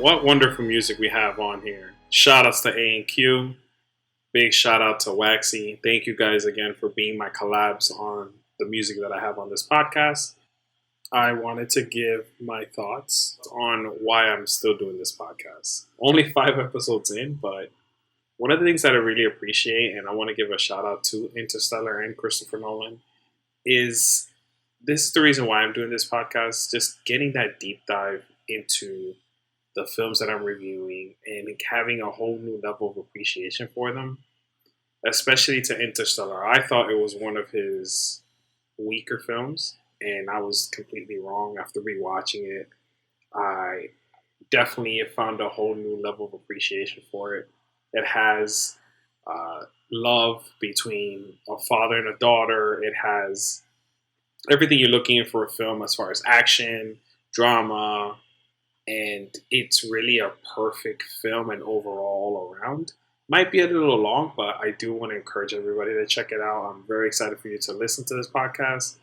what wonderful music we have on here. Shout outs to A&Q. Big shout out to Waxy. Thank you guys again for being my collabs on the music that I have on this podcast. I wanted to give my thoughts on why I'm still doing this podcast. Only 5 episodes in, but one of the things that I really appreciate, and I want to give a shout out to Interstellar and Christopher Nolan, is this is the reason why I'm doing this podcast. Just getting that deep dive into the films that I'm reviewing and having a whole new level of appreciation for them, especially to Interstellar. I thought it was one of his weaker films, and I was completely wrong. After rewatching it, I definitely found a whole new level of appreciation for it. It has love between a father and a daughter. It has everything you're looking for a film as far as action, drama, and it's really a perfect film and overall all around. Might be a little long, but I do want to encourage everybody to check it out. I'm very excited for you to listen to this podcast.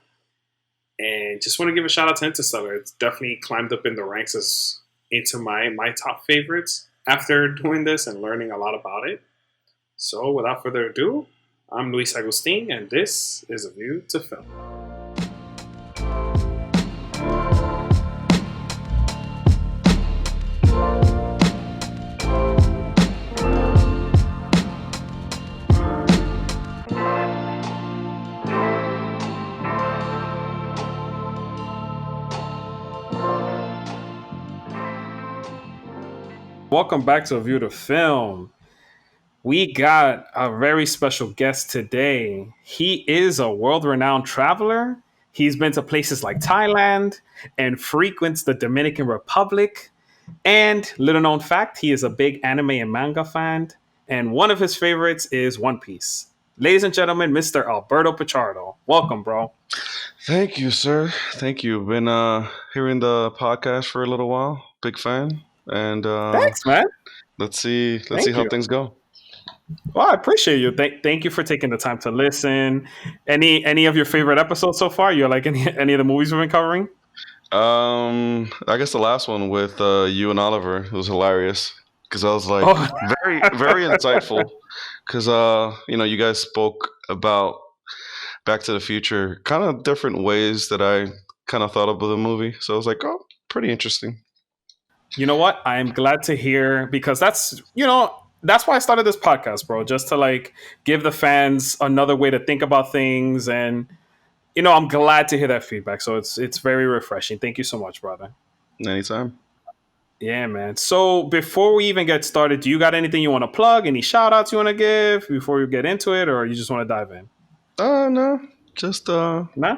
And just want to give a shout out to Interstellar. It's definitely climbed up in the ranks as into my top favorites after doing this and learning a lot about it. So without further ado, I'm Luis Agustin, and this is A View to Film. Welcome back to A View to Film. We got a very special guest today. He is a world-renowned traveler. He's been to places like Thailand and frequents the Dominican Republic. And little known fact, he is a big anime and manga fan. And one of his favorites is One Piece. Ladies and gentlemen, Mr. Alberto Pichardo. Welcome, bro. Thank you, sir. Thank you. Been hearing the podcast for a little while. Big fan. And Thanks, man. Let's see Thank how you. things go. Well, I appreciate you. Thank you for taking the time to listen. Any of your favorite episodes so far? You like any of the movies we've been covering? I guess the last one with you and Oliver was hilarious because I was like very very insightful because you guys spoke about Back to the Future, kind of different ways that I kind of thought about the movie. So I was like, oh, pretty interesting. You know what? I'm glad to hear because that's why I started this podcast, bro. Just to give the fans another way to think about things, and I'm glad to hear that feedback. So it's very refreshing. Thank you so much, brother. Anytime. Yeah, man. So before we even get started, do you got anything you want to plug? Any shout outs you want to give before we get into it, or you just want to dive in? No, just Nah?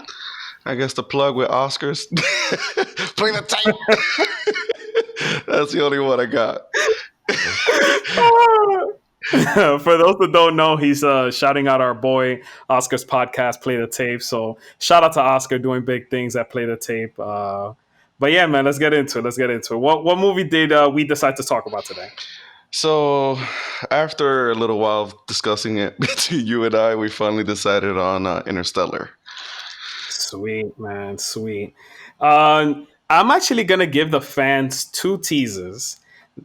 I guess the plug with Oscars. Play the tape. That's the only one I got. For those that don't know, he's shouting out our boy Oscar's podcast, Play the Tape. So shout out to Oscar doing big things at Play the Tape. But yeah, man, let's get into it. What movie did we decide to talk about today? So after a little while of discussing it between you and I, we finally decided on Interstellar. Sweet, man, sweet. I'm actually going to give the fans 2 teasers.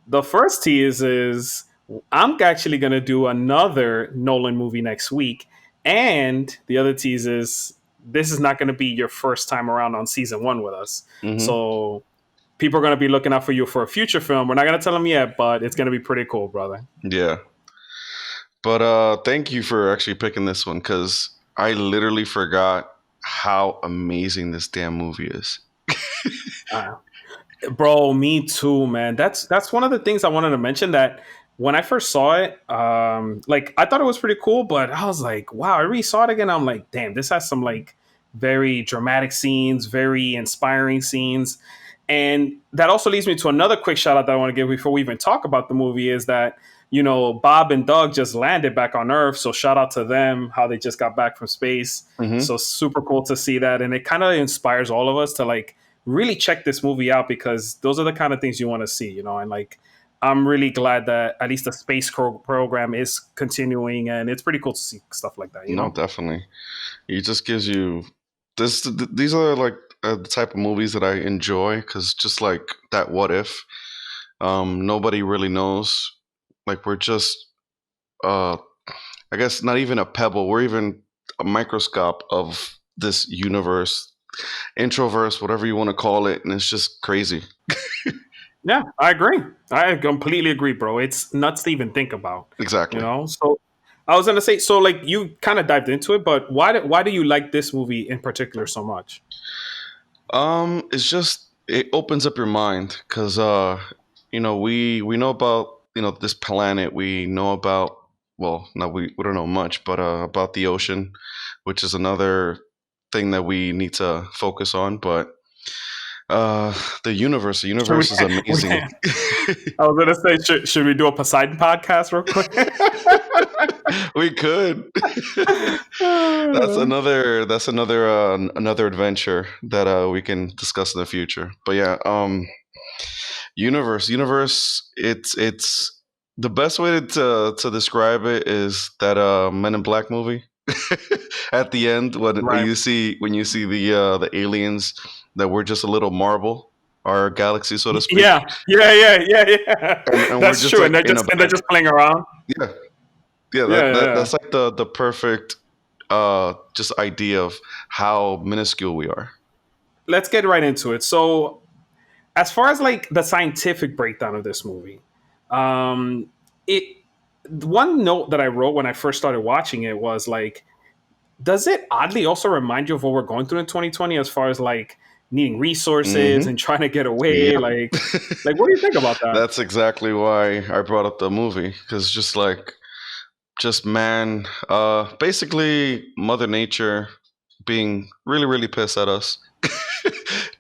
The first tease is I'm actually going to do another Nolan movie next week. And the other tease is this is not going to be your first time around on season 1 with us. Mm-hmm. So people are going to be looking out for you for a future film. We're not going to tell them yet, but it's going to be pretty cool, brother. Yeah. But thank you for actually picking this one because I literally forgot how amazing this damn movie is. Bro, me too, man. That's one of the things I wanted to mention, that when I first saw it, I thought it was pretty cool, but I was like, wow, I really saw it again. I'm like, damn, this has some very dramatic scenes, very inspiring scenes. And that also leads me to another quick shout out that I want to give before we even talk about the movie is that, Bob and Doug just landed back on Earth. So shout out to them, how they just got back from space. Mm-hmm. So super cool to see that. And it kind of inspires all of us to really check this movie out because those are the kind of things you want to see, and I'm really glad that at least the space program is continuing, and it's pretty cool to see stuff like that. No, definitely. It just gives you this. These are the type of movies that I enjoy because just like that, what if Nobody really knows. Like we're just, uh, I guess, not even a pebble. We're even a microscope of this universe, introverse, whatever you want to call it, and it's just crazy. Yeah, I agree. I completely agree, bro. It's nuts to even think about, you Exactly. know? So I was gonna say, so like you kind of dived into it, but why do you like this movie in particular so much? It's just it opens up your mind because we know about this planet. We know about, well, no, we don't know much, but about the ocean, which is another thing that we need to focus on. But uh, the Should we, universe is we amazing. I was gonna say, should we do a Poseidon podcast real quick? We could. That's another adventure that we can discuss in the future. But yeah, universe. It's the best way to describe it is that Men in Black movie. At the end, when Right. you see the aliens, that we're just a little marble, our galaxy, so to speak, Yeah, yeah. and we're That's just true, like and they're in just a and they're bag. just playing around. Yeah, yeah. Yeah, That's like the perfect just idea of how minuscule we are. let's get right into it. So, as far as like the scientific breakdown of this movie, um, it one note that I wrote when I first started watching it was like, does it oddly also remind you of what we're going through in 2020 as far as like needing resources Hmm. and trying to get away? Yep. Like what do you think about that? That's exactly why I brought up the movie, because just man, basically Mother Nature being really, really pissed at us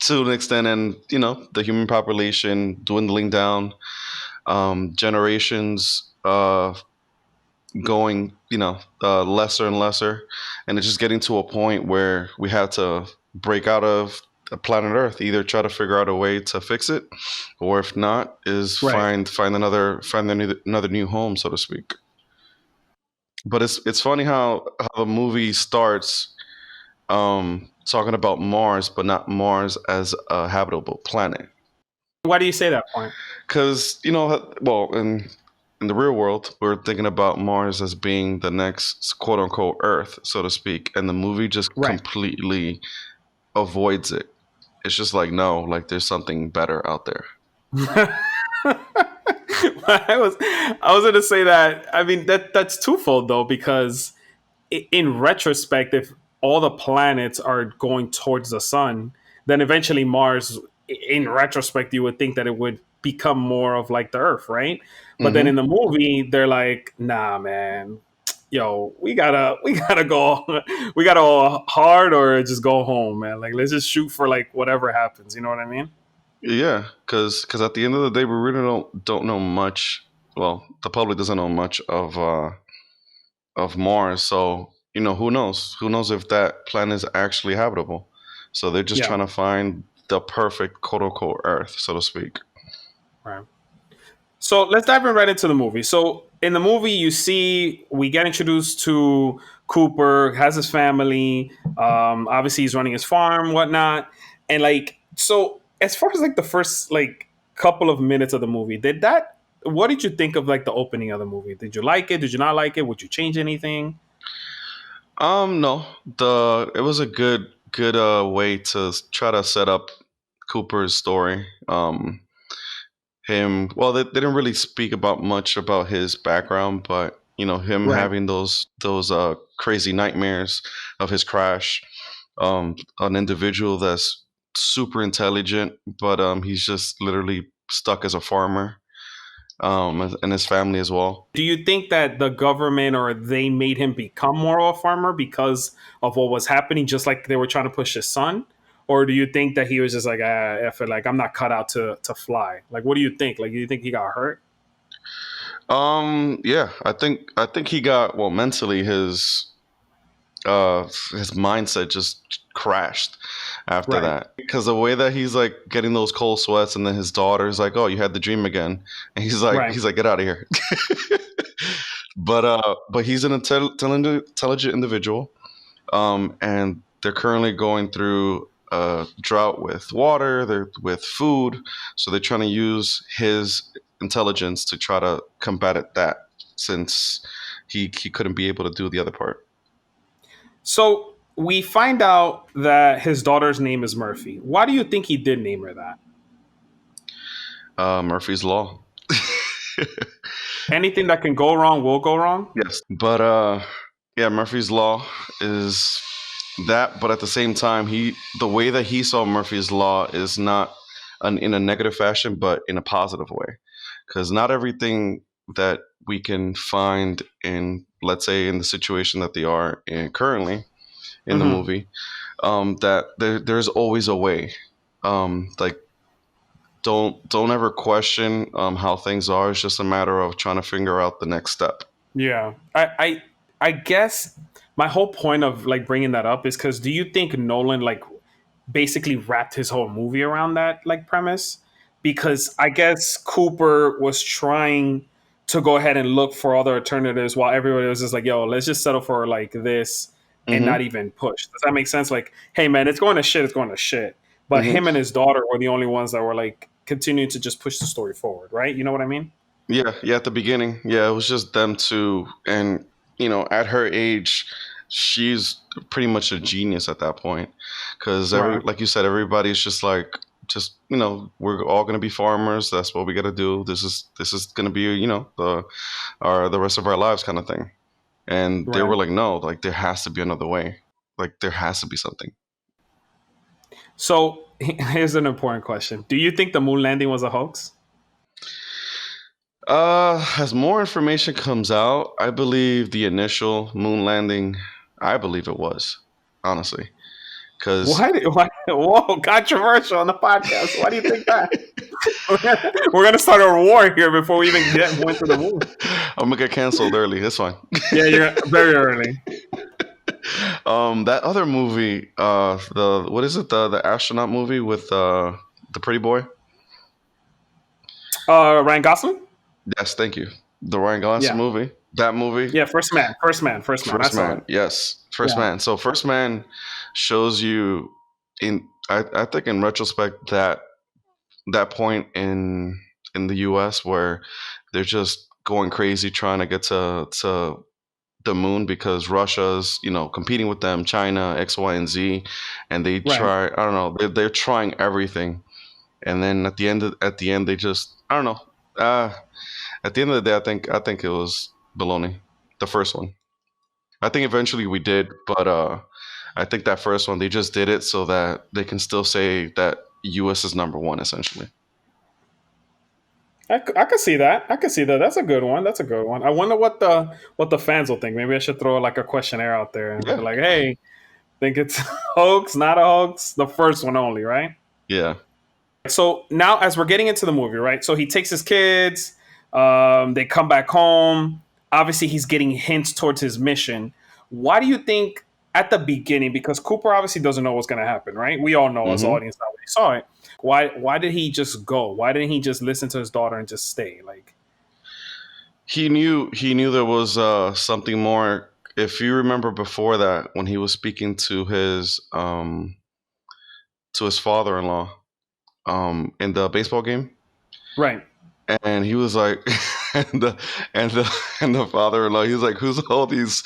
to an extent, and the human population dwindling down, generations going, lesser and lesser, and it's just getting to a point where we have to break out of planet Earth, either try to figure out a way to fix it, or if not, is Right. find another new home, so to speak. But it's funny how the movie starts talking about Mars, but not Mars as a habitable planet. Why do you say that point? Because well, in the real world, we're thinking about Mars as being the next quote unquote Earth, so to speak, and the movie just Right. completely avoids it. It's just like, no, like there's something better out there. I was going to say that. I mean that's twofold though, because in retrospect, if all the planets are going towards the sun, then eventually Mars, in retrospect, you would think that it would become more of like the Earth, right? But then in Hmm. the movie, they're like, nah, man, yo, we gotta go, we gotta go hard or just go home, man. Like, let's just shoot for like whatever happens. You know what I mean? Yeah, because at the end of the day, we really don't know much. Well, the public doesn't know much of Mars, so who knows? Who knows if that planet is actually habitable? So they're just Yeah. trying to find the perfect quote unquote Earth, so to speak. Right. So let's dive in right into the movie. So in the movie, you see we get introduced to Cooper, has his family. Obviously, he's running his farm, whatnot, and like so. As far as like the first like couple of minutes of the movie, did that? What did you think of like the opening of the movie? Did you like it? Did you not like it? Would you change anything? No, the it was a good way to try to set up Cooper's story. Him, well, they didn't really speak about much about his background, but him Right. having those crazy nightmares of his crash. An individual that's super intelligent, but he's just literally stuck as a farmer, and his family as well. Do you think that the government or they made him become more of a farmer because of what was happening, just like they were trying to push his son? Or do you think that he was just like, F it, like I'm not cut out to fly? Like, what do you think? Like, do you think he got hurt? Yeah, I think he got, well, mentally, his mindset just crashed after Right, that, because the way that he's like getting those cold sweats, and then his daughter's like, "Oh, you had the dream again," and right. he's like, "Get out of here." But he's an intelligent individual, and they're currently going through a drought with water, they're with food, so they're trying to use his intelligence to try to combat it that since he couldn't be able to do the other part. So we find out that his daughter's name is Murphy. Why do you think he did name her that? Murphy's Law. Anything that can go wrong will go wrong. Yes, but yeah, Murphy's Law is that, but at the same time, the way that he saw Murphy's Law is not in a negative fashion, but in a positive way, because not everything that we can find in, let's say, in the situation that they are in currently in the Hmm. movie, that there's always a way. Like don't ever question how things are. It's just a matter of trying to figure out the next step. Yeah, I guess my whole point of like bringing that up is because do you think Nolan like basically wrapped his whole movie around that like premise? Because I guess Cooper was trying to go ahead and look for other alternatives while everybody was just like, "Yo, let's just settle for like this and not Hmm. even push." Does that make sense? Like, hey man, it's going to shit. It's going to shit. But Hmm. him and his daughter were the only ones that were like continuing to just push the story forward, right? You know what I mean? Yeah, yeah. At the beginning, yeah, it was just them two, and at her age, she's pretty much a genius at that point, because Right. like you said, everybody's just like, just we're all gonna be farmers. That's what we gotta do. This is gonna be the rest of our lives kind of thing. And they Right. were like, no, like there has to be another way. Like there has to be something. So here's an important question: do you think the moon landing was a hoax? As more information comes out, I believe the initial moon landing, I believe it was, honestly. Because Why? Whoa, controversial on the podcast. Why do you think that? We're gonna start a war here before we even went to the moon. I'm gonna get canceled early. It's fine. Yeah, you're very early. That other movie, the what is it? The astronaut movie with the pretty boy. Ryan Gosling. Yes, thank you. The Ryan Gosling Yeah, movie. That movie. yeah. First man. First man. First man. I First saw it. Man. Yes, First Yeah. Man. So First Man shows you I think in retrospect that point in the US where they're just going crazy trying to get to the moon because Russia's, competing with them, China, X, Y, and Z, and they Right. try, I don't know, they're trying everything. And then at the end they just, I don't know. At the end of the day, I think it was baloney. The first one. I think eventually we did, but I think that first one they just did it so that they can still say that US is number one essentially. I could see that. I could see that. That's a good one. That's a good one. I wonder what the fans will think. Maybe I should throw like a questionnaire out there and be Yeah. like, "Hey, think it's hoax? Not a hoax? The first one only, right?" Yeah. So now, as we're getting into the movie, right? So he takes his kids. They come back home. Obviously, he's getting hints towards his mission. Why do you think at the beginning? Because Cooper obviously doesn't know what's going to happen, right? We all know as Hmm. audience now when he saw it. Why did he just go? Why didn't he just listen to his daughter and just stay? Like, He knew there was something more. If you remember before that, when he was speaking to his father-in-law in the baseball game, right, and he was like, and the and the and the father-in-law, he was like, "Who's all these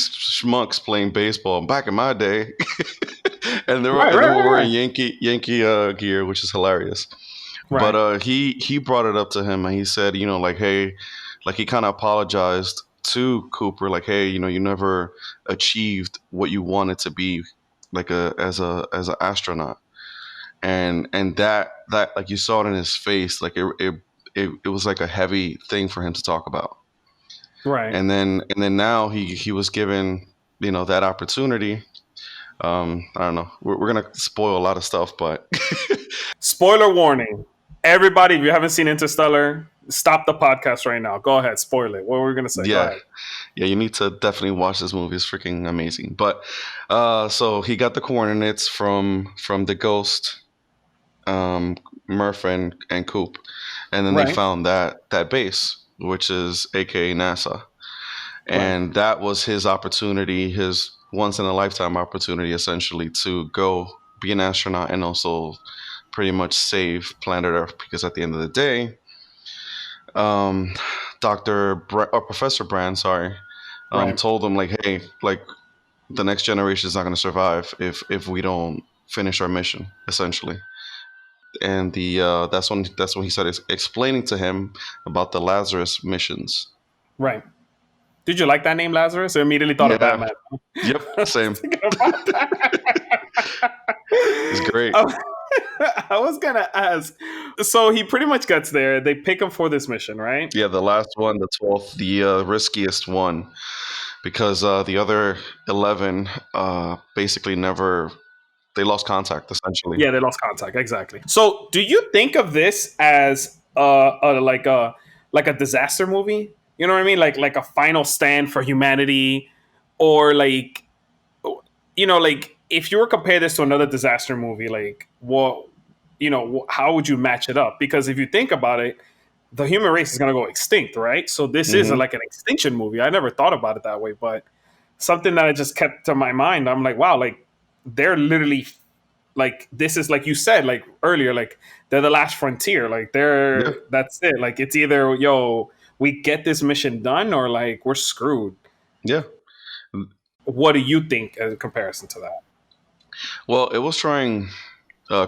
schmucks playing baseball?" Back in my day, and they were right, and they right, were right, wearing right, Yankee gear, which is hilarious. But right, he brought it up to him, and he said, like, hey, like he kind of apologized to Cooper, like, hey, you never achieved what you wanted to be, like as an astronaut, and that like you saw it in his face, like it was like a heavy thing for him to talk about, right. and then now he was given that opportunity. I don't know. We're gonna spoil a lot of stuff, but Spoiler warning. Everybody, if you haven't seen Interstellar, stop the podcast right now. Go ahead, spoil it. What were we gonna say? Go yeah, ahead. yeah, you need to definitely watch this movie. It's freaking amazing. But so he got the coordinates from the Ghost, Murph and Coop, and then they Right, found that base, which is AKA NASA, right, and that was his opportunity, his once in a lifetime opportunity, essentially, to go be an astronaut and also pretty much save planet Earth because at the end of the day, um, or Professor Brand, sorry, Right. told him like, hey, like the next generation is not going to survive if we don't finish our mission, essentially. And that's when he started explaining to him about the Lazarus missions. Right. Did you like that name, Lazarus? I immediately thought of Yeah. Batman. Yep. I was Same. thinking about It's that. great. I was gonna ask. So he pretty much gets there. They pick him for this mission, right? Yeah, the last one, the 12th, the riskiest one, because the other 11 basically never they lost contact essentially. Yeah, they lost contact. Exactly. So, do you think of this as like a disaster movie? You know what I mean? Like a final stand for humanity, or like like if you were to compare this to another disaster movie, like what how would you match it up? Because if you think about it, the human race is going to go extinct, right? So this is Hmm. like an extinction movie. I never thought about it that way, but something that I just kept to my mind. I'm like, wow, like they're literally like this is like you said like earlier, like they're the last frontier. Like Yeah, that's it. Like it's either we get this mission done or like we're screwed. yeah. What do you think in comparison to that? Well, it was trying.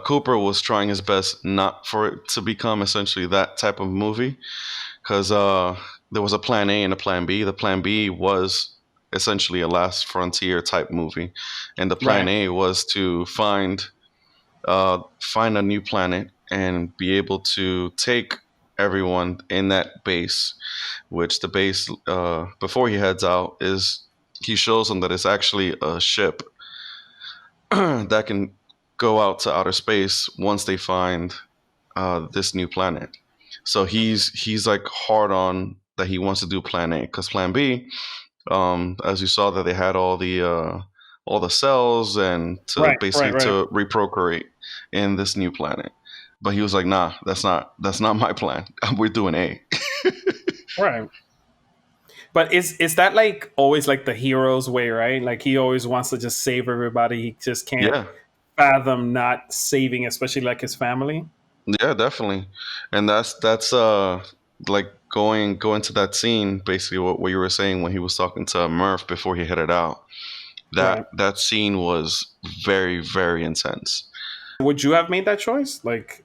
Cooper was trying his best not for it to become essentially that type of movie, because there was a plan A and a plan B. The plan B was essentially a last frontier type movie, and the plan Right, A was to find a new planet and be able to take everyone in that base. Which the base, before he heads out, is he shows them that it's actually a ship that can go out to outer space once they find this new planet. So he's like hard on that he wants to do Plan A because Plan B, as you saw, that they had all the cells and to right, right, basically right, to reprocreate in this new planet. But he was like, nah, that's not my plan. We're doing A. right. But is that like always like the hero's way, right? Like he always wants to just save everybody. He just can't Yeah, fathom not saving, especially like his family. yeah, definitely. And that's like going to that scene, basically what you were saying when he was talking to Murph before he headed out. That Right. that scene was very, very intense. Would you have made that choice? Like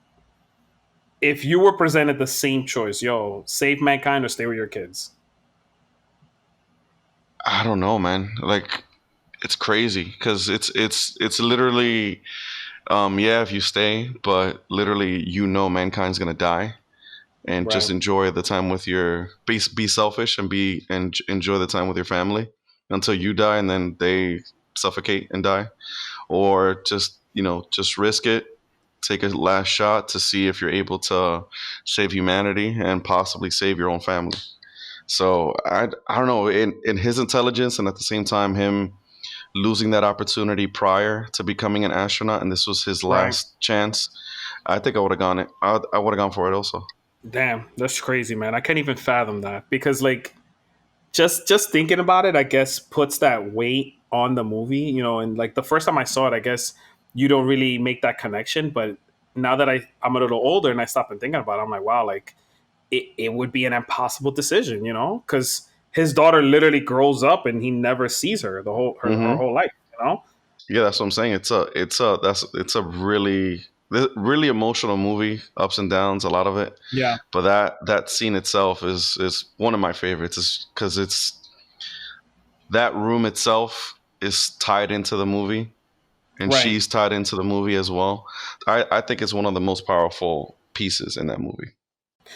if you were presented the same choice, save mankind or stay with your kids. I don't know, man. Like it's crazy because it's literally yeah, if you stay, but literally mankind's gonna die, and just Right. enjoy the time with your be selfish and enjoy the time with your family until you die and then they suffocate and die, or just just risk it, take a last shot to see if you're able to save humanity and possibly save your own family. So I don't know, in his intelligence and at the same time him losing that opportunity prior to becoming an astronaut, and this was his Right. last chance. I think I would have gone it. I would have gone for it also. Damn, that's crazy, man. I can't even fathom that because like just thinking about it, I guess puts that weight on the movie, and like the first time I saw it, I guess you don't really make that connection, but now that I'm a little older and I stop and thinking about it, I'm like, wow, like it would be an impossible decision, because his daughter literally grows up and he never sees her the whole her Hmm. whole life. Yeah, that's what I'm saying. It's a really emotional movie, ups and downs, a lot of it. Yeah, But that scene itself is one of my favorites, because it's that room itself is tied into the movie, and right. she's tied into the movie as well. I think it's one of the most powerful pieces in that movie.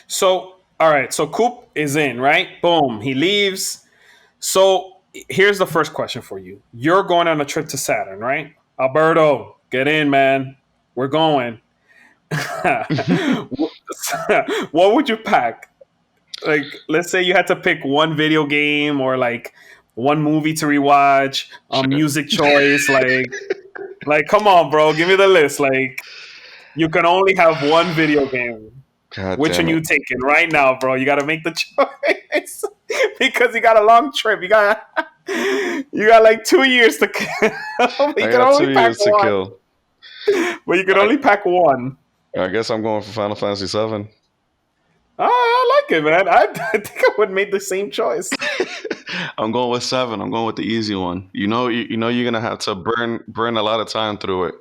So all right, so Coop is in, right? Boom, he leaves. So here's the first question for you. You're going on a trip to Saturn, right? Alberto, get in, man. We're going. What would you pack? Like, let's say you had to pick one video game or like one movie to rewatch, a Shit. music choice. Like, come on, bro, give me the list. Like, you can only have one video game. God Which damn one it. you taking right now, bro? You got to make the choice because you got a long trip. You got like 2 years to kill. You I can got only two pack years to one. kill. But you could I, only pack one. I guess I'm going for Final Fantasy 7. Ah, I like it, man. I think I would make the same choice. I'm going with 7. I'm going with the easy one. You know you're gonna have to burn a lot of time through it.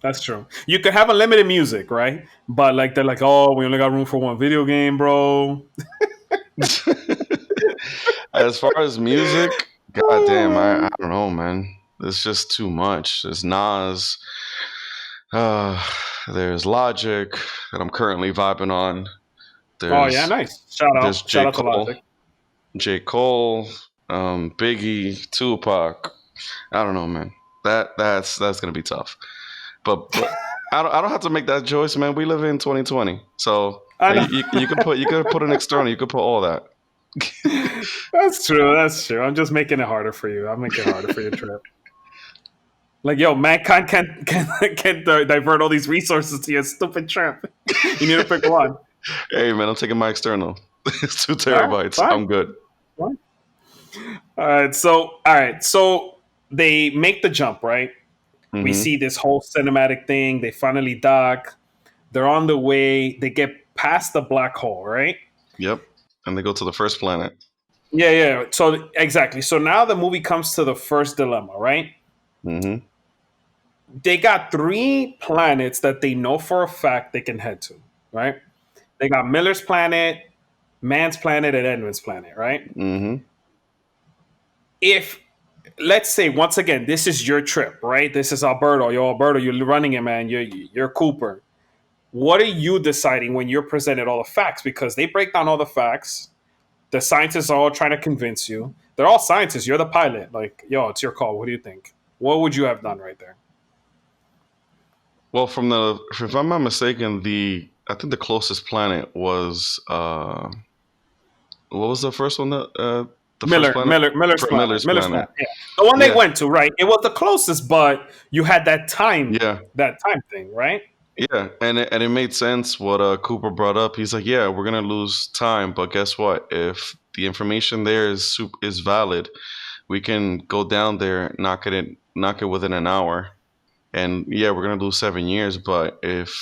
That's true. You could have unlimited music, right? But like they're like, oh, we only got room for one video game, bro. As far as music, god damn, I don't know, man. It's just too much. There's Nas, uh, there's Logic that I'm currently vibing on. Oh yeah, There's nice. there's Shout J. out to Cole, Logic. J. Cole, Biggie, Tupac. I don't know, man. That's gonna be tough. But I don't have to make that choice, man. We live in 2020, so I know. you could put an external. You could put all that. That's true. That's true. I'm just making it harder for you. I'm making it harder for your trip. Like, yo, mankind can't divert all these resources to your stupid trip. You need to pick one. Hey, man, I'm taking my external. It's 2 All right, terabytes. fine. I'm good. Fine. All right. So they make the jump, right? We Hmm. see this whole cinematic thing. They finally dock. They're on the way. They get past the black hole, right? Yep. And they go to the first planet. Yeah, yeah. So exactly. So now the movie comes to the first dilemma, right? Hmm. They got three planets that they know for a fact they can head to, right? They got Miller's planet, Man's planet, and Edwin's planet, right? Hmm. If let's say once again, this is your trip, right? This is Alberto. Yo, Alberto, you're running it, man. You're Cooper. What are you deciding when you're presented all the facts? Because they break down all the facts. The scientists are all trying to convince you. They're all scientists. You're the pilot. Like, yo, it's your call. What do you think? What would you have done right there? Well, if I'm not mistaken, I think the closest planet was what was the first one that the first planet? Miller's Miller's planet. planet. Yeah, the one they Yeah, went to, right? It was the closest, but you had yeah, that time thing, right? yeah, and it made sense what Cooper brought up. He's like, yeah, we're gonna lose time, but guess what? If the information there is valid, we can go down there, knock it within an hour, and yeah, we're gonna lose 7 years. But if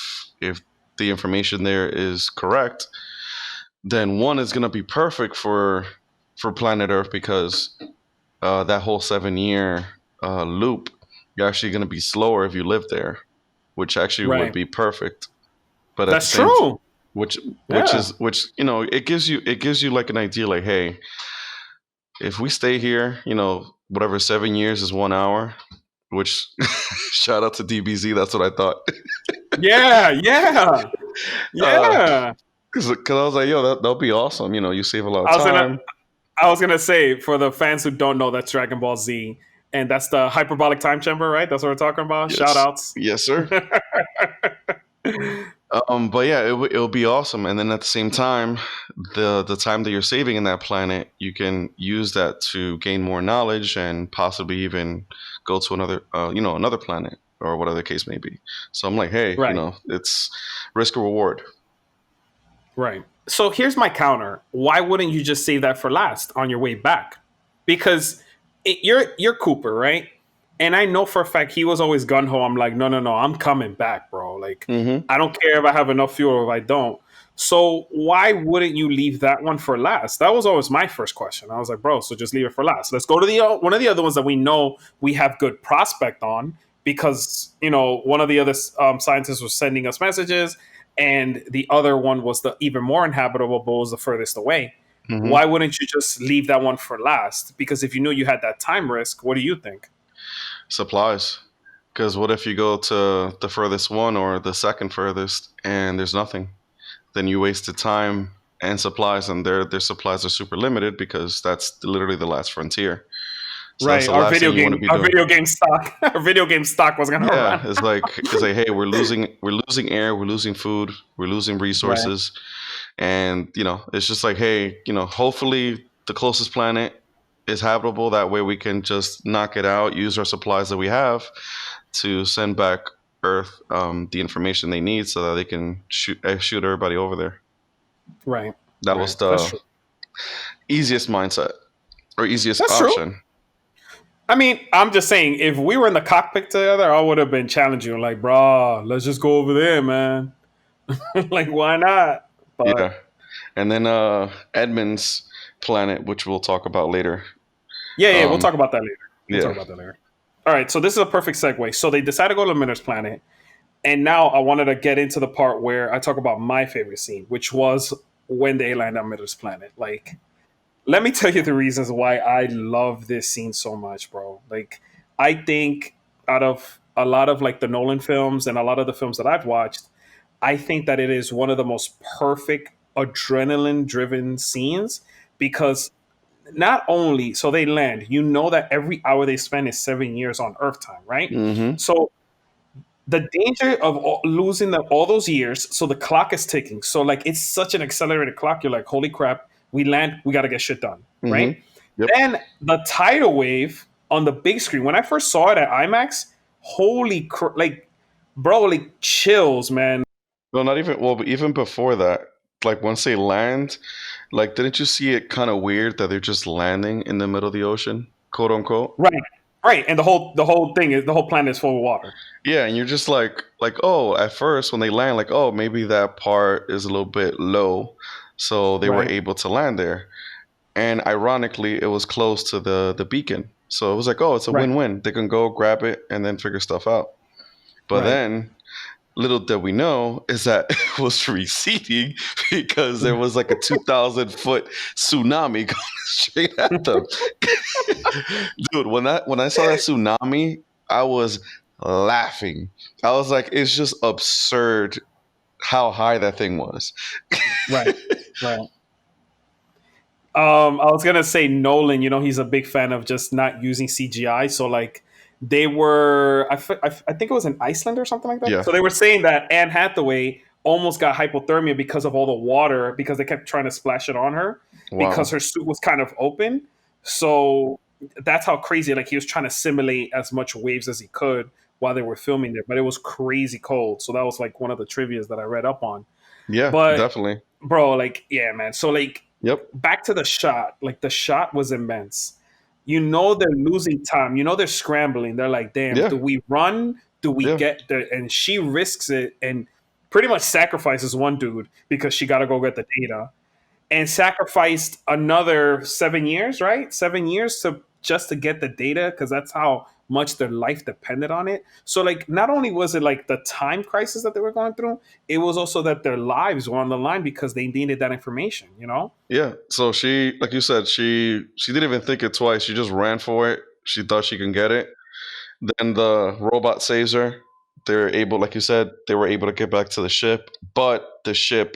the information there is correct, then one is gonna be perfect for planet Earth because that whole 7 year loop, you're actually gonna be slower if you live there, which actually would Right. be perfect. But at the That's same, true. which Yeah. which it gives you like an idea, like, hey, if we stay here, whatever 7 years is 1 hour, which shout out to DBZ, that's what I thought. Yeah. Yeah. uh, Yeah. Cause I was like, yo, that'll be awesome. You save a lot of I was gonna time. I was gonna say for the fans who don't know, that's Dragon Ball Z, and that's the hyperbolic time chamber, right? That's what we're talking about. Shout Yes, outs. yes, sir. But yeah, it'll be awesome. And then at the same time, the time that you're saving in that planet, you can use that to gain more knowledge and possibly even go to another planet or whatever the case may be. So I'm like, hey, Right. it's risk or reward. Right. So here's my counter. Why wouldn't you just save that for last on your way back? Because you're Cooper, right? And I know for a fact he was always gun ho. I'm like, no, no, no, I'm coming back, bro. Like, Hmm. I don't care if I have enough fuel or if I don't. So why wouldn't you leave that one for last? That was always my first question. I was like, bro, so just leave it for last. Let's go to the one of the other ones that we know we have good prospect on because one of the other scientists was sending us messages, and the other one was the even more inhabitable, but was the furthest away. Hmm. Why wouldn't you just leave that one for last? Because if you knew you had that time risk, what do you think? Supplies. Because what if you go to the furthest one or the second furthest and there's nothing? Then you wasted time and supplies, and their supplies are super limited because that's literally the last frontier. So that's Right, the last thing you want to be our doing. video game stock, our video game stock was gonna Yeah, run. it's like, hey, we're losing air, we're losing food, we're losing Right, resources, and it's just like, hey, hopefully the closest planet is habitable. That way we can just knock it out, use our supplies that we have to send back Earth the information they need so that they can shoot everybody over there. right, That was right. That's the true. easiest mindset or easiest That's true. option. I mean, I'm just saying, if we were in the cockpit together, I would have been challenging you, like, bro, let's just go over there, man. Like, why not? But Yeah. And then Edmund's planet, which we'll talk about later. yeah, yeah, we'll Um, talk about that later. We'll talk yeah. about that later. All right, so this is a perfect segue. So they decide to go to Minner's planet, and now I wanted to get into the part where I talk about my favorite scene, which was when they land on Minner's planet. Like, let me tell you the reasons why I love this scene so much, bro. Like, I think out of a lot of like the Nolan films and a lot of the films that I've watched, I think that it is one of the most perfect adrenaline driven scenes because not only so they land, you know that every hour they spend is 7 years on Earth time, right? Mm-hmm. So the danger of losing all those years, so the clock is ticking. So like it's such an accelerated clock. You're like, holy crap, we land, we got to get shit done, right? Mm-hmm. Yep. Then the tidal wave on the big screen. When I first saw it at IMAX, like, bro, like chills, man. No, not even. Well, but even before that, like once they land, like didn't you see it kind of weird that they're just landing in the middle of the ocean, quote unquote? Right, right, and the whole thing is the whole planet is full of water. Yeah, and you're just like, oh, at first when they land, like, oh, maybe that part is a little bit low, so they were Right, able to land there. And ironically, it was close to the beacon, so it was like, oh, it's a right, win-win. They can go grab it and then figure stuff out. But right. then little did we know is that it was receding because there was like a 2,000 foot tsunami going straight at them. Dude, when I saw that tsunami, I was laughing. I was like, it's just absurd how high that thing was. Right, right. I was gonna say Nolan. He's a big fan of just not using CGI. So like, they were, I think it was in Iceland or something like that. Yeah. So they were saying that Anne Hathaway almost got hypothermia because of all the water because they kept trying to splash it on her because Wow. her suit was kind of open. So that's how crazy. Like he was trying to simulate as much waves as he could while they were filming there, but it was crazy cold. So that was like one of the trivia's that I read up on. Yeah, But definitely. bro, like, yeah, man. So like Yep. back to the shot. Like the shot was immense. They're losing time. They're scrambling. They're like, damn, Yeah. do we run? Do we Yeah. get there? And she risks it and pretty much sacrifices one dude because she got to go get the data and sacrificed another 7 years, right? 7 years to just to get the data because that's how much their life depended on it. So like not only was it like the time crisis that they were going through, it was also that their lives were on the line because they needed that information. Yeah. So she, like you said, she didn't even think it twice. She just ran for it. She thought she can get it. Then the robot saves her. They're able, like you said, they were able to get back to the ship, but the ship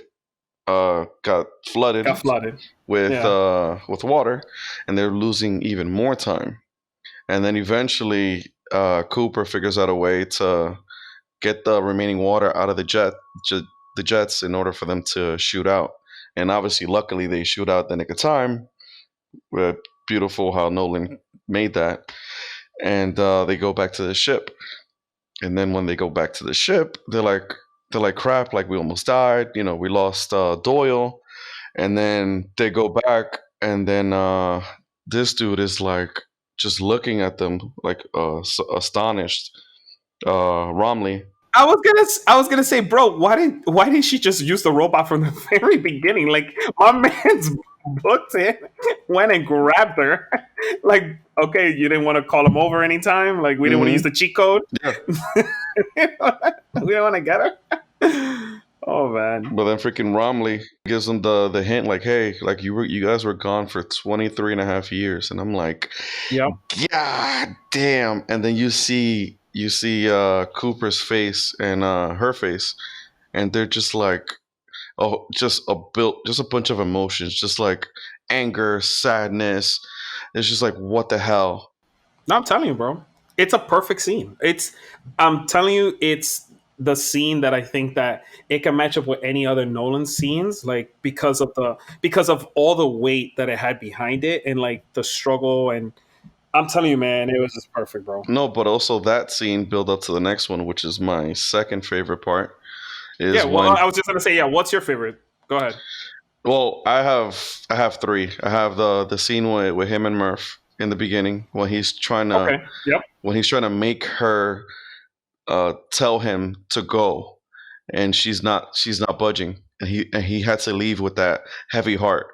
got flooded Got flooded. Yeah. with water, and they're losing even more time. And then eventually, Cooper figures out a way to get the remaining water out of the jets in order for them to shoot out. And obviously, luckily, they shoot out the nick of time. Beautiful how Nolan made that, and they go back to the ship. And then when they go back to the ship, they're like crap, like we almost died. We lost Doyle. And then they go back, and then this dude is like just looking at them like astonished. Romley. I was gonna say, bro, why didn't she just use the robot from the very beginning? Like my man's booked it, went and grabbed her. Like, okay, you didn't want to call him over anytime. Like we didn't want to use Hmm. the cheat code. Yeah, We don't want to get her. Oh man. but then freaking Romley gives them the hint, like, hey, like you guys were gone for 23 and a half years, and I'm like, Yep. God damn. And then you see Cooper's face and her face, and they're just like, oh, just a bunch of emotions, just like anger, sadness. It's just like, what the hell? No, I'm telling you, bro. It's a perfect scene. I'm telling you, it's the scene that I think that it can match up with any other Nolan scenes, like because of all the weight that it had behind it and like the struggle. And I'm telling you, man, it was just perfect, bro. No, but also that scene build up to the next one, which is my second favorite part, Yeah. is Well, when, I was just gonna say, yeah. What's your favorite? Go ahead. well, I have three. I have the scene with him and Murph in the beginning Okay. Yep. when he's trying to make her tell him to go, and she's not budging, and he had to leave with that heavy heart.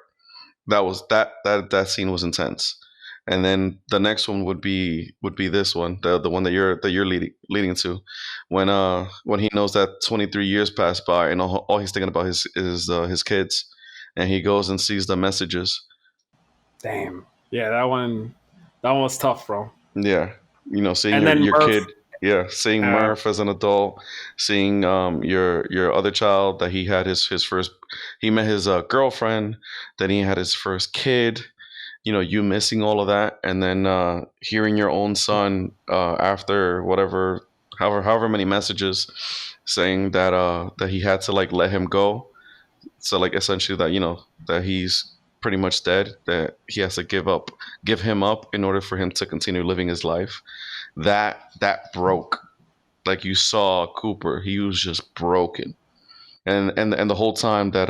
That scene was intense. And then the next one would be this one, the one that you're leading to, when he knows that 23 years passed by, and all he's thinking about is his kids, and he goes and sees the messages. Damn. Yeah, that one was tough, bro. Yeah, seeing And your then your Murph. kid. Yeah, seeing Uh, Murph as an adult, seeing your other child, that he had his first, he met his girlfriend, then he had his first kid. You missing all of that, and then hearing your own son, after whatever, however many messages, saying that he had to like let him go. So like essentially that that he's pretty much dead, that he has to give him up in order for him to continue living his life. That broke. Like, you saw Cooper, he was just broken. And the whole time that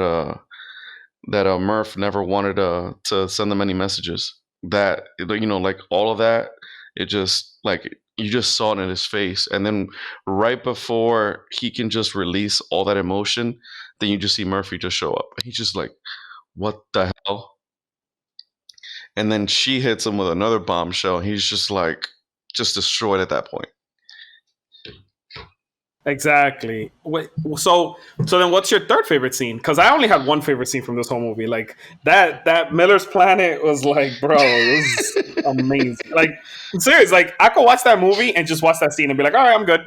Murph never wanted to send them any messages. That, like, all of that, it just, like, you just saw it in his face, and then right before he can just release all that emotion, then you just see Murphy just show up. He's just like, "What the hell?" And then she hits him with another bombshell. He's just like, just destroyed at that point. exactly. Wait, so then what's your third favorite scene? Because I only had one favorite scene from this whole movie. Like that Miller's Planet was like, bro, this is amazing. Like, I'm serious. Like, I could watch that movie and just watch that scene and be like, all right, I'm good.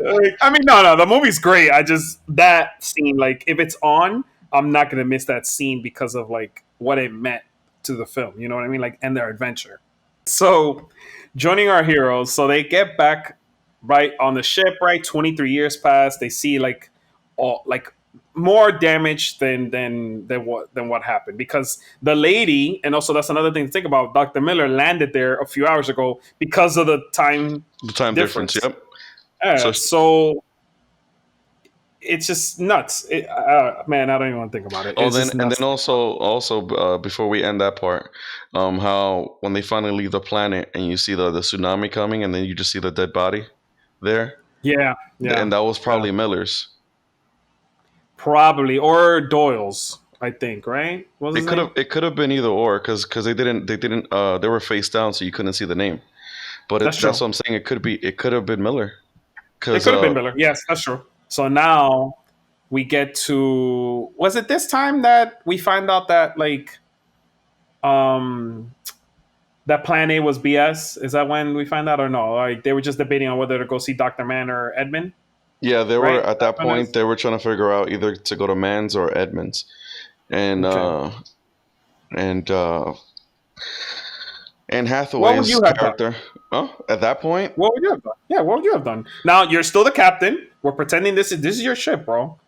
Like, I mean, no, the movie's great. I just, that scene, like, if it's on, I'm not gonna miss that scene because of like what it meant to the film. You know what I mean? Like, and their adventure. So, joining our heroes, so they get back right on the ship. Right, 23 years pass. They see like all like more damage than what happened, because the lady, and also that's another thing to think about. Dr. Miller landed there a few hours ago because of the time The time difference. difference. Yep. So So it's just nuts. Man, I don't even want to think about it. Oh, It's then just and nuts. then also before we end that part, how when they finally leave the planet and you see the tsunami coming, and then you just see the dead body there, Yeah, yeah, and that was yeah. probably Miller's. Probably, or Doyle's, I think. Right? What's his name? It could have been either or, because they were face down, so you couldn't see the name. But That's that's true. what I'm saying. It could have been Miller, It because could have been Miller. Yes, that's true. So now we get to, was it this time that we find out that like um that plan A was BS? Is that when we find out, or no? Like, they were just debating on whether to go see Dr. Mann or Edmund, yeah, they were right? at That that one point is? they were trying to figure out either to go to Mans or Edmonds, and Okay. and uh, Anne What would Hathaway's you have done? character. Oh, at that point, What would you have done? Yeah, what would you have done? Now you're still the captain. We're pretending this is your ship, bro.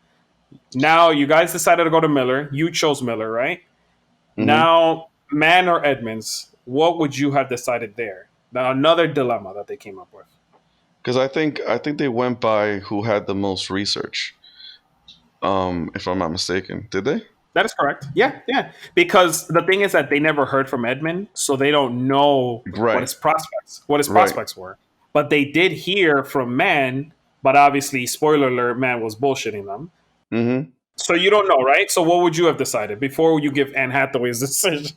Now you guys decided to go to Miller. You chose Miller, right? mhm. Now, Mann or Edmonds, what would you have decided there? Now, another dilemma that they came up with. Because I think they went by who had the most research. If I'm not mistaken, did they? That is correct. Yeah, yeah. Because the thing is that they never heard from Edmund, so they don't know Right, what his right. prospects were. But they did hear from Mann, but obviously, spoiler alert, Mann was bullshitting them. Hmm. So you don't know, right? So what would you have decided before you give Anne Hathaway's decision?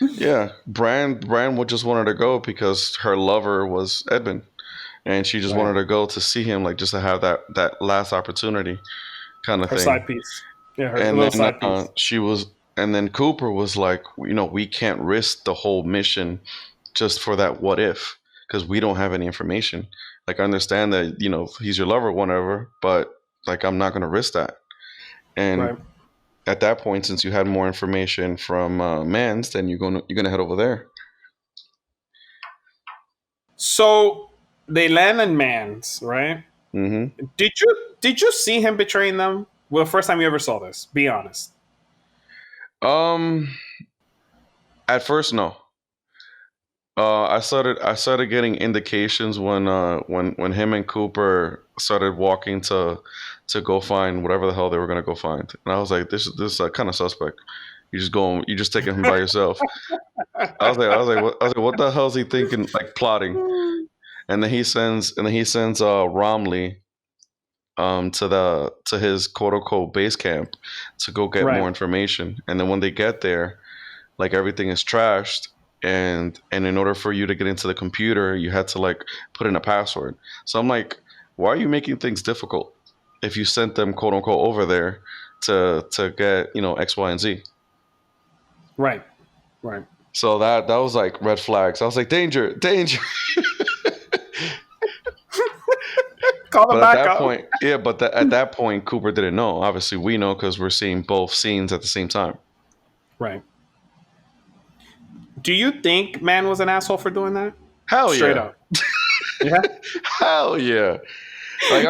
Yeah, Brand would just wanted to go because her lover was Edmund, and she just Right. wanted to go to see him, like, just to have that last opportunity, kind of Her thing. side piece. Yeah, her And little then side piece. and then Cooper was like, we can't risk the whole mission just for that what if, because we don't have any information. Like, I understand that he's your lover, whatever, but like, I'm not gonna risk that. And Right. at that point, since you had more information from Mans, then you're gonna head over there. So they land in Mans, right? Hmm. Did you see him betraying them? Well, the first time you ever saw this, be honest. Um, at first, no. I started getting indications when him and Cooper started walking to go find whatever the hell they were gonna go find, and I was like, this is kind of suspect, you're just taking him by yourself. I was like, what the hell is he thinking? Like plotting. And then he sends Romley to his quote unquote base camp to go get more Right. information. And then when they get there, like everything is trashed, and in order for you to get into the computer, you had to like put in a password. So I'm like, why are you making things difficult if you sent them quote unquote over there to get X, Y, and Z? Right. Right. So that was like red flags. I was like, danger, danger. Call him But at back that up. point, yeah, at that point, Cooper didn't know. Obviously, we know because we're seeing both scenes at the same time. Right. Do you think man was an asshole for doing that? Hell Straight yeah, up. Yeah. hell yeah. Like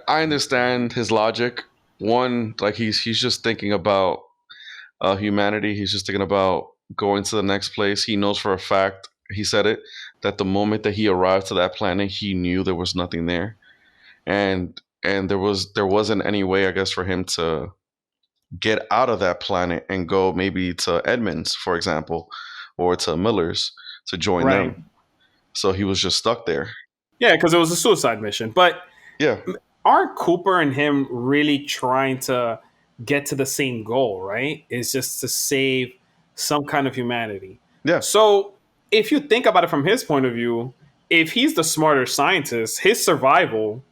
I understand his logic. One, like he's just thinking about humanity. He's just thinking about going to the next place. He knows for a fact. He said it that the moment that he arrived to that planet, he knew there was nothing there, and there wasn't any way, I guess, for him to get out of that planet and go maybe to Edmonds, for example, or to Miller's to join Right. them. So he was just stuck there. Yeah, because it was a suicide mission. But Yeah, aren't Cooper and him really trying to get to the same goal, right? It's just to save some kind of humanity. yeah, So if you think about it from his point of view, if he's the smarter scientist, his survival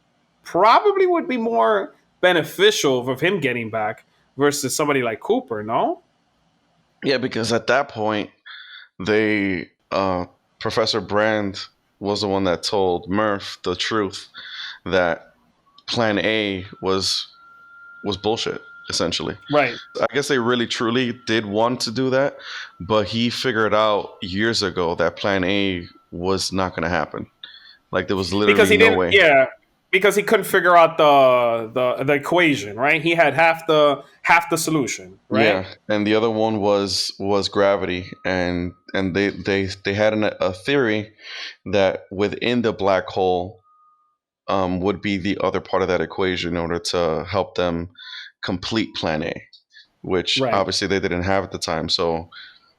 probably would be more beneficial of him getting back versus somebody like Cooper, no? yeah. Because at that point, they Professor Brand was the one that told Murph the truth that Plan A was bullshit. Essentially, Right. I guess they really truly did want to do that, but he figured out years ago that Plan A was not going to happen. Like there was Because literally he no didn't, way. yeah, because he couldn't figure out the equation, right? He had half the solution, right? Yeah, and the other one was gravity, and they had a theory that within the black hole would be the other part of that equation in order to help them complete Plan A, which Right. obviously they didn't have at the time. So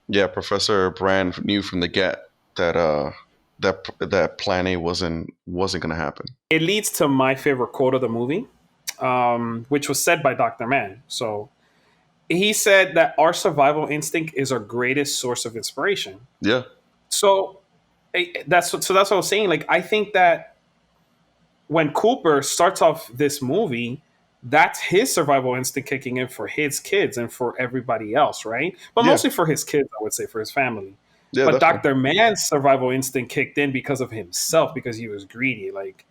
yeah, Professor Brand knew from the get that that Plan A wasn't going to happen. It leads to my favorite quote of the movie, which was said by Dr. Mann. So he said that our survival instinct is our greatest source of inspiration. Yeah, So that's what I was saying. Like I think that when Cooper starts off this movie, that's his survival instinct kicking in for his kids and for everybody else, right? But yeah, mostly for his kids, I would say, for his family. yeah, But definitely. Dr. Mann's survival instinct kicked in because of himself, because he was greedy. Like,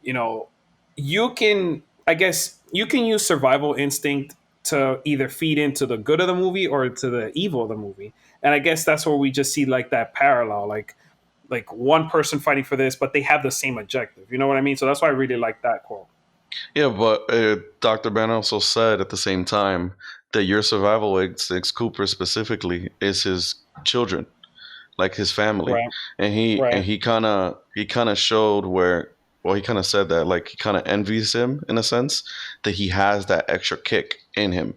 you know, you can, I guess, you can use survival instinct to either feed into the good of the movie or to the evil of the movie. And I guess that's where we just see like that parallel, like one person fighting for this, but they have the same objective. You know what I mean? So that's why I really like that quote. Yeah, but Dr. Ben also said at the same time that your survival instincts, Cooper specifically, is his children, like his family, Right. and he and Right. he kind of showed where, well, he kind of said that like he kind of envies him in a sense that he has that extra kick in him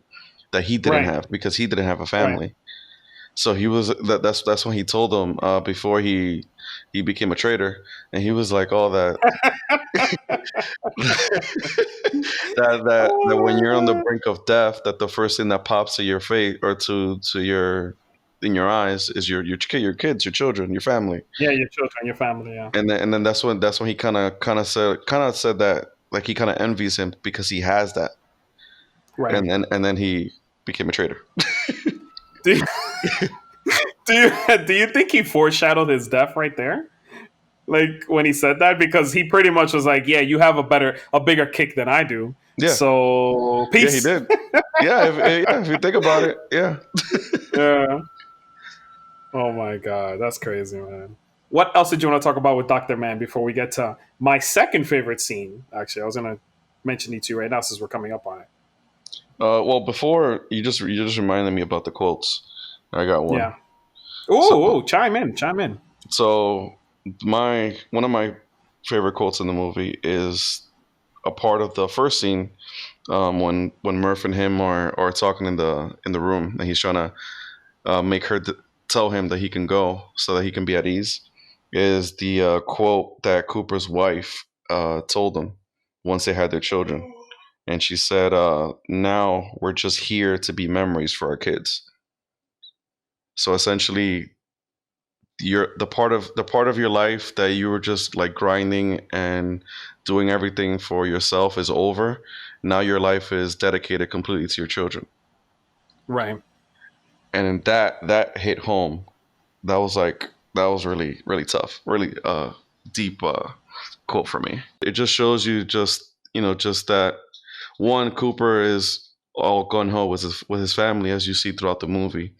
that he didn't Right. have because he didn't have a Right. family. So he was that's when he told him before he became a traitor, and he was like, "Oh, that that when you're on the brink of death, that the first thing that pops to your face or to your in your eyes is your kids, your children, your family." Yeah, your children, your family. Yeah. And then that's when he kind of said that like he kind of envies him because he has that, Right. and then he became a traitor. Do you, do you think he foreshadowed his death right there? Like when he said that, because he pretty much was like, "Yeah, you have a bigger kick than I do. Yeah, So yeah, he peace." did. Yeah, if you think about it, yeah. Yeah. Oh my god, that's crazy, man. What else did you want to talk about with Doctor Man before we get to my second favorite scene? Actually, I was gonna mention these two right now since we're coming up on it. Well, before you just reminded me about the quotes. I got one. Yeah. So Ooh, chime in, chime in. so my one of my favorite quotes in the movie is a part of the first scene when Murph and him are talking in the room, and he's trying to make her tell him that he can go so that he can be at ease, is the quote that Cooper's wife told him once they had their children. And she said, "Now we're just here to be memories for our kids." So essentially, the part of your life that you were just like grinding and doing everything for yourself is over. Now your life is dedicated completely to your children, Right. and that hit home. That was really really tough, really deep quote for me. It just shows you just that one, Cooper is all gun ho with his family, as you see throughout the movie,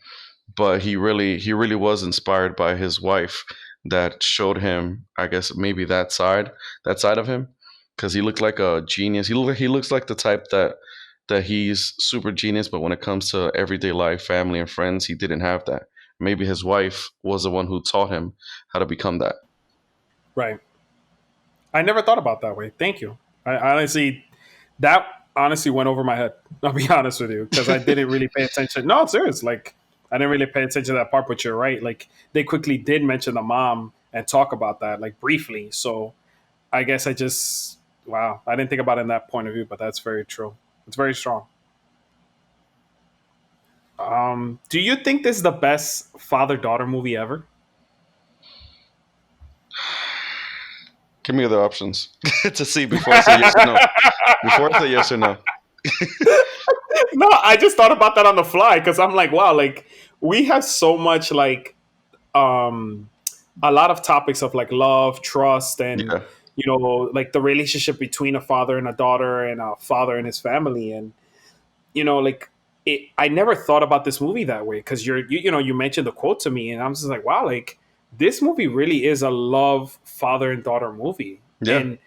but he really was inspired by his wife that showed him, I guess, maybe that side of him, because he looked like a genius. He looks like the type that he's super genius, but when it comes to everyday life, family and friends, he didn't have that. Maybe his wife was the one who taught him how to become that. Right. I never thought about that way. Thank you. I honestly, that honestly went over my head. I'll be honest with you because I didn't really pay attention. No, I'm serious. Like I didn't really pay attention to that part, but you're right. Like they quickly did mention the mom and talk about that like briefly. So I guess I just wow, I didn't think about it in that point of view, but that's very true. It's very strong. Do you think this is the best father daughter movie ever? Give me other options to see before I say yes or no. Before I say yes or no. No, I just thought about that on the fly because I'm like, wow, like we have so much like um a lot of topics of like love, trust, and Yeah, like the relationship between a father and a daughter and a father and his family. And like I never thought about this movie that way because you mentioned the quote to me and I'm just like, wow, like this movie really is a love father and daughter movie. yeah, And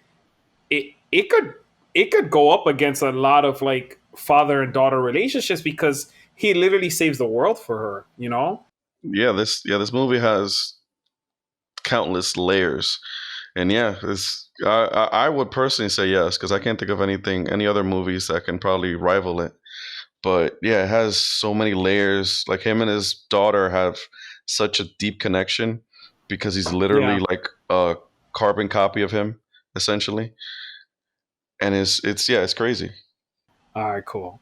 it could go up against a lot of like father and daughter relationships because he literally saves the world for her. This movie has countless layers. And yeah, I would personally say yes, because I can't think of any other movies that can probably rival it. But yeah, it has so many layers. Like him and his daughter have such a deep connection because he's literally Yeah. like a carbon copy of him, essentially. And it's crazy. All right, cool.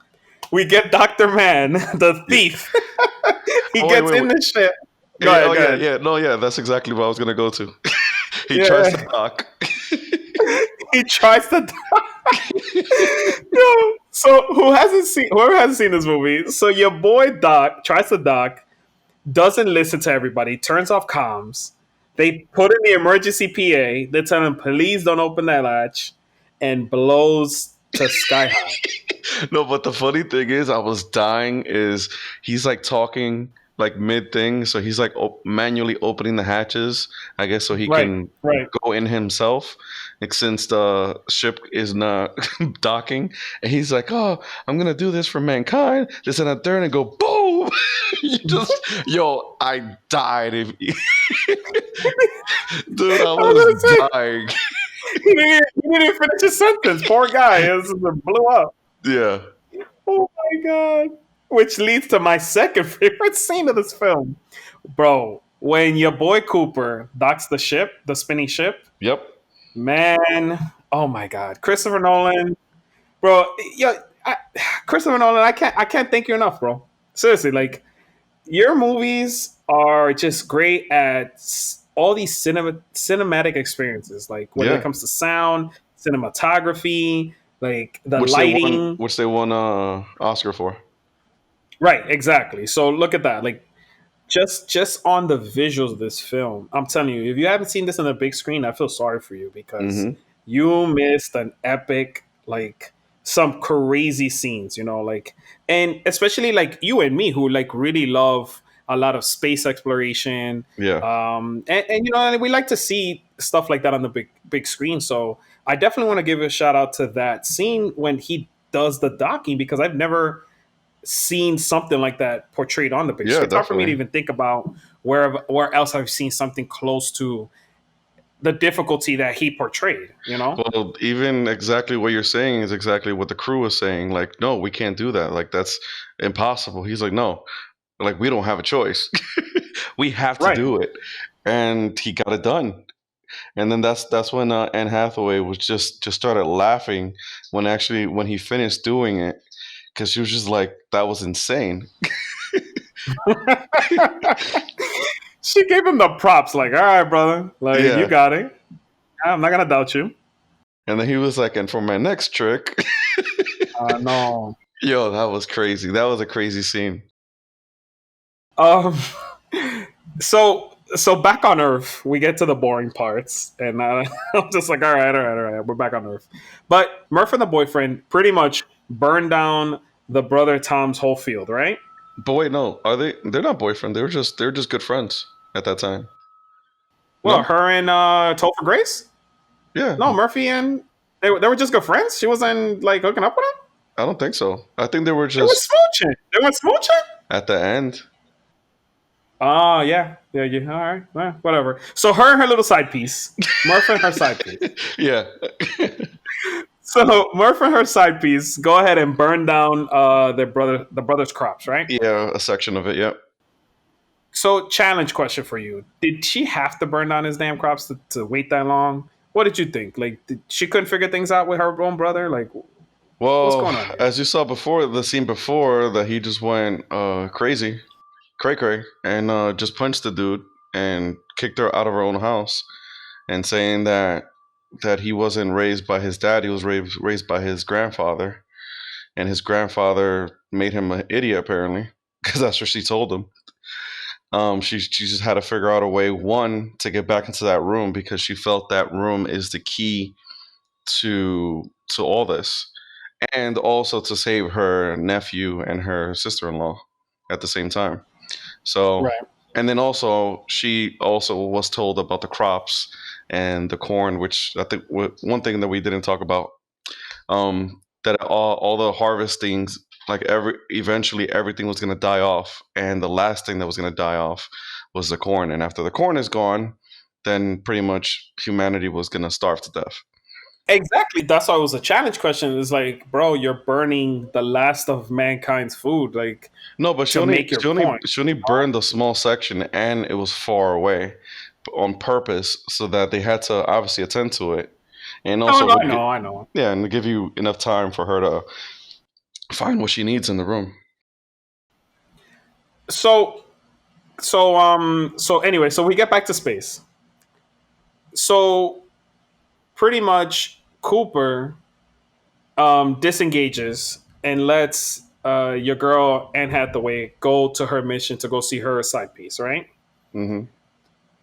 We get Dr. Man, the Yeah. thief. He Oh wait, gets wait, in wait. the ship. Go Yeah, oh ahead, go yeah, ahead. yeah. No, yeah, that's exactly what I was gonna go to. He tries to Yeah. dock. He tries to Yo, so whoever hasn't seen this movie, so your boy Doc tries to dock, doesn't listen to everybody, turns off comms. They put in the emergency PA, they tell him please don't open that latch, and blows to sky high. No, but the funny thing is, I was dying. Is he's like talking like mid thing, so he's like manually opening the hatches, I guess, so he Right, can right. go in himself. Like since the ship is not docking, and he's like, "Oh, I'm gonna do this for mankind." This and a third, and go boom. You just, yo, I died. Dude, I I was was gonna say, dying. he didn't finish his sentence. Poor guy. It just blew up. Yeah, Oh my god. Which leads to my second favorite scene of this film. Bro, when your boy Cooper docks the ship, the spinning ship, yep, man, oh my god. Christopher Nolan, bro, yeah, Christopher Nolan, I can't thank you enough, bro. Seriously, like your movies are just great at all these cinematic experiences, like whether it yeah. comes to sound, cinematography, like the Which they won, lighting. which they won Oscar for. Right, exactly. So look at that. Like just on the visuals of this film, I'm telling you, if you haven't seen this on the big screen, I feel sorry for you because Hmm. you missed an epic, like some crazy scenes, like, and especially like you and me who like really love a lot of space exploration. Yeah. And we like to see stuff like that on the big screen. So I definitely want to give a shout out to that scene when he does the docking because I've never seen something like that portrayed on the big Yeah, screen. It's hard for me to definitely. even think about where else I've seen something close to the difficulty that he portrayed. You know? Well, even exactly what you're saying is exactly what the crew was saying. Like, no, we can't do that. Like, that's impossible. He's like, no, like we don't have a choice. We have to Right. do it, and he got it done. And then that's when Anne Hathaway was just started laughing when he finished doing it, because she was just like, that was insane. She gave him the props, like, all right, brother, like you Yeah. got it. I'm not gonna doubt you. And then he was like, and for my next trick, No. yo, that was crazy. That was a crazy scene. Um. So back on Earth, we get to the boring parts, and I'm just like, all right, we're back on Earth. But Murph and the boyfriend pretty much burned down the brother Tom's whole field, right? But wait, no, are they? They're not boyfriend. They're just good friends at that time. Well, No, her and Topher Grace. yeah, No, Murphy and they were just good friends. She wasn't like hooking up with him. I don't think so. I think they were They were just smooching. They were smooching. at the end. Oh, yeah. Yeah, yeah. All right. Well, whatever. So her and her little side piece. Murph and her side piece. Yeah. So Murph and her side piece go ahead and burn down the brother's crops, right? Yeah, a section of it. Yeah. So challenge question for you: did she have to burn down his damn crops to wait that long? What did you think? Like, she couldn't figure things out with her own brother? Like, what's Well, going on here? as you saw before, the scene before that, he just went crazy, cray cray, and just punched the dude and kicked her out of her own house, and saying that he wasn't raised by his dad, he was raised by his grandfather, and his grandfather made him an idiot apparently, because that's what she told him. She just had to figure out a way, one, to get back into that room, because she felt that room is the key to all this, and also to save her nephew and her sister-in-law at the same time. So, Right. and then also she also was told about the crops and the corn, which I think one thing that we didn't talk about, that all the harvestings, like eventually everything was going to die off, and the last thing that was going to die off was the corn, and after the corn is gone, then pretty much humanity was going to starve to death. Exactly. That's why it was a challenge question. It's like, bro, you're burning the last of mankind's food, like, No, but she to only make your she only point. she only burned a small section, and it was far away on purpose, so that they had to obviously attend to it, and No, also no, I know. yeah, and to give you enough time for her to find what she needs in the room. So, so anyway, so we get back to space. So pretty much, Cooper disengages and lets your girl Anne Hathaway go to her mission to go see her side piece, right? Hmm.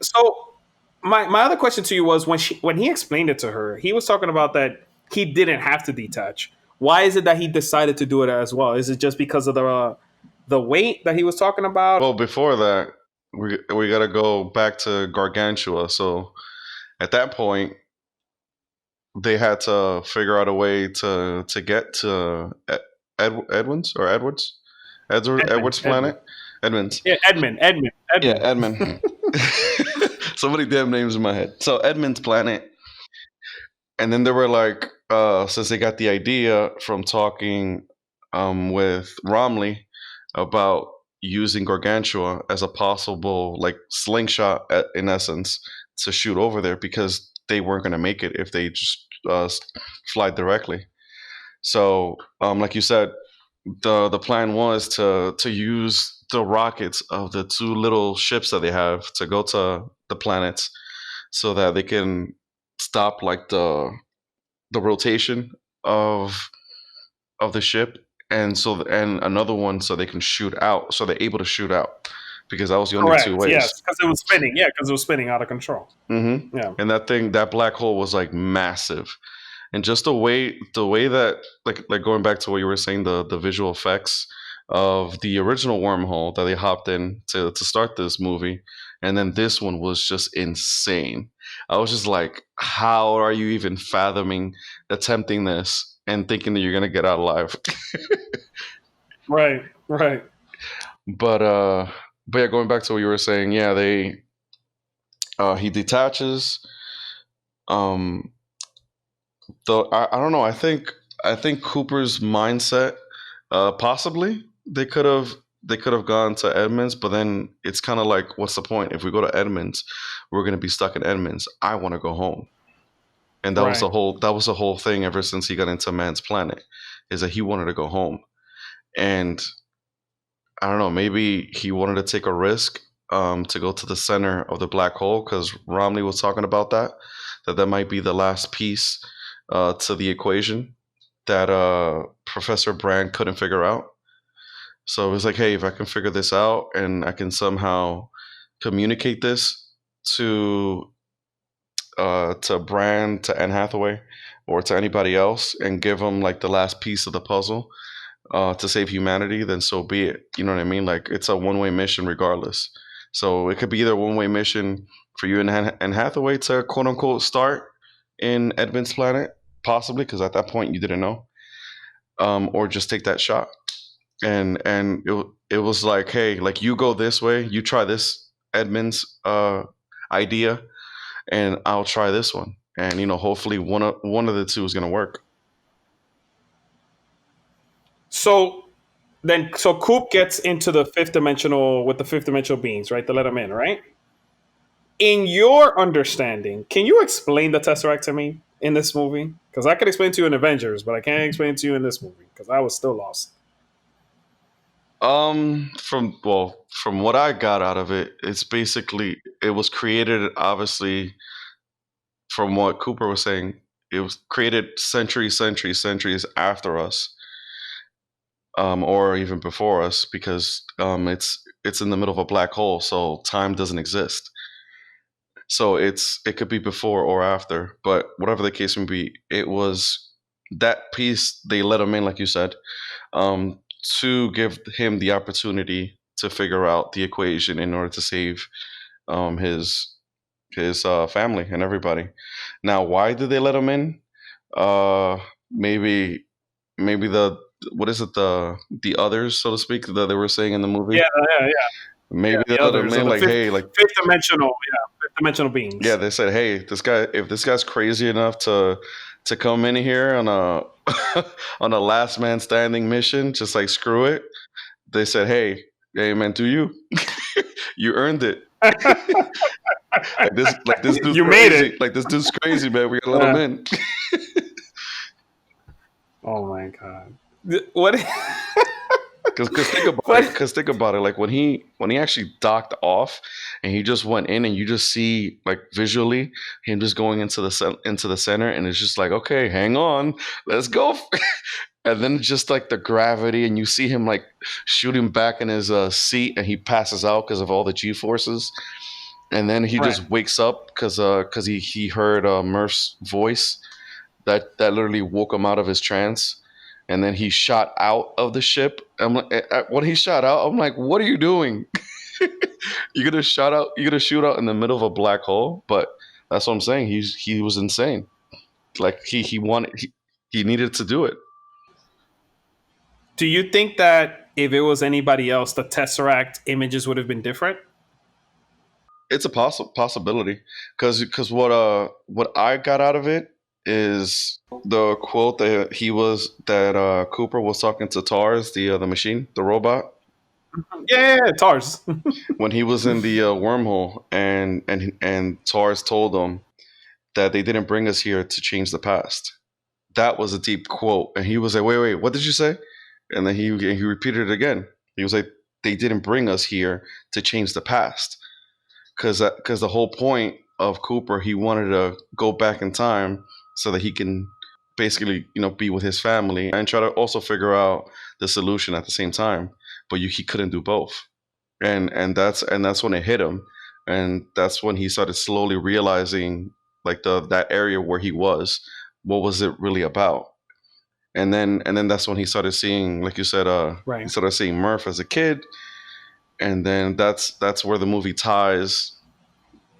So my other question to you was, when he explained it to her, he was talking about that he didn't have to detach. Why is it that he decided to do it as well? Is it just because of the weight that he was talking about? Well, before that, we got to go back to Gargantua. So at that point, they had to figure out a way to get to Edward's Edmund. planet, Edmonds. Yeah, Yeah, Edmund. Edmund. So many damn names in my head. So Edmund's planet, and then they were like, since they got the idea from talking with Romley about using Gargantua as a possible like slingshot, in essence, to shoot over there, because they weren't going to make it if they just fly directly. So, like you said, the plan was to use the rockets of the two little ships that they have to go to the planets, so that they can stop like the rotation of the ship, and and another one so they can shoot out, so they're able to shoot out, because that was the only two Correct. ways. Yes, because it was spinning. Yeah, because it was spinning out of control. Hmm. Yeah. And that black hole was like massive, and just the way that, like going back to what you were saying, the visual effects of the original wormhole that they hopped in to start this movie, and then this one was just insane. I was just like, how are you even fathoming attempting this and thinking that you're gonna get out alive? Right. Right. but but yeah, going back to what you were saying, yeah, they he detaches, Um, though I don't know. I think Cooper's mindset, possibly they could have gone to Edmonds, but then it's kind of like, what's the point? If we go to Edmonds, we're gonna be stuck in Edmonds. I want to go home, and Right. that was the whole thing ever since he got into Man's Planet, is that he wanted to go home, and I don't know, maybe he wanted to take a risk, to go to the center of the black hole, because Romney was talking about that might be the last piece, to the equation that Professor Brand couldn't figure out. So it was like, hey, if I can figure this out and I can somehow communicate this to to Brand, to Anne Hathaway, or to anybody else, and give them like the last piece of the puzzle, to save humanity, then so be it. You know what I mean? Like, it's a one-way mission regardless. So it could be either a one-way mission for you and Hathaway to quote unquote start in Edmund's planet, possibly, because at that point you didn't know, or just take that shot. And it was like, hey, like, you go this way, you try this Edmund's idea, and I'll try this one, and hopefully one of the two is gonna work. So so Coop gets into the fifth dimensional with the fifth dimensional beings, right? To let him in, right? In your understanding, can you explain the Tesseract to me in this movie? Because I could explain to you in Avengers, but I can't explain it to you in this movie because I was still lost. From what I got out of it, it's basically, it was created, obviously, from what Cooper was saying, it was created centuries after us, or even before us, because it's in the middle of a black hole, so time doesn't exist. So it could be before or after, but whatever the case may be, it was that piece they let him in, like you said, um, to give him the opportunity to figure out the equation in order to save, his family and everybody. Now, why did they let him in? Maybe the, what is it, the others, so to speak, that they were saying in the movie. Yeah, yeah. Maybe they The let him others, or in, the like, hey, like, fifth dimensional, fifth dimensional yeah, beings. they said, hey, if this guy's crazy enough to come in here on a on a last man standing mission, just like, screw it. They said, hey man, do you? You earned it. Like this dude's You made it. crazy. Like, this dude's crazy, man. We gotta let him Uh, in. oh my god. What? Cause think about it. What? Cause think about it. Like, when he actually docked off, and he just went in, and you just see, like, visually, him just going into into the center, and it's just like, okay, hang on, let's go. And then just like the gravity, and you see him like shooting back in his seat, and he passes out because of all the G forces. And then he Right. just wakes up because he heard Murph's voice that literally woke him out of his trance. And then he shot out of the ship. When he shot out, I'm like, what are you doing? You're gonna shot out. You're gonna shoot out in the middle of a black hole. But that's what I'm saying. He was insane. Like, he needed to do it. Do you think that if it was anybody else, the Tesseract images would have been different? It's a possibility, because what I got out of it is the quote that Cooper was talking to Tars, the machine, the robot, Yeah, Tars. when he was in the wormhole, and Tars told him that they didn't bring us here to change the past. That was a deep quote, and he was like, wait, what did you say? And then he repeated it again. He was like, they didn't bring us here to change the past, because the whole point of Cooper, he wanted to go back in time so that he can basically, be with his family and try to also figure out the solution at the same time. But he couldn't do both, and that's when it hit him, and that's when he started slowly realizing, like, that area where he was, what was it really about. And then that's when he started seeing, like you said, he Right. started seeing Murph as a kid, and then that's where the movie ties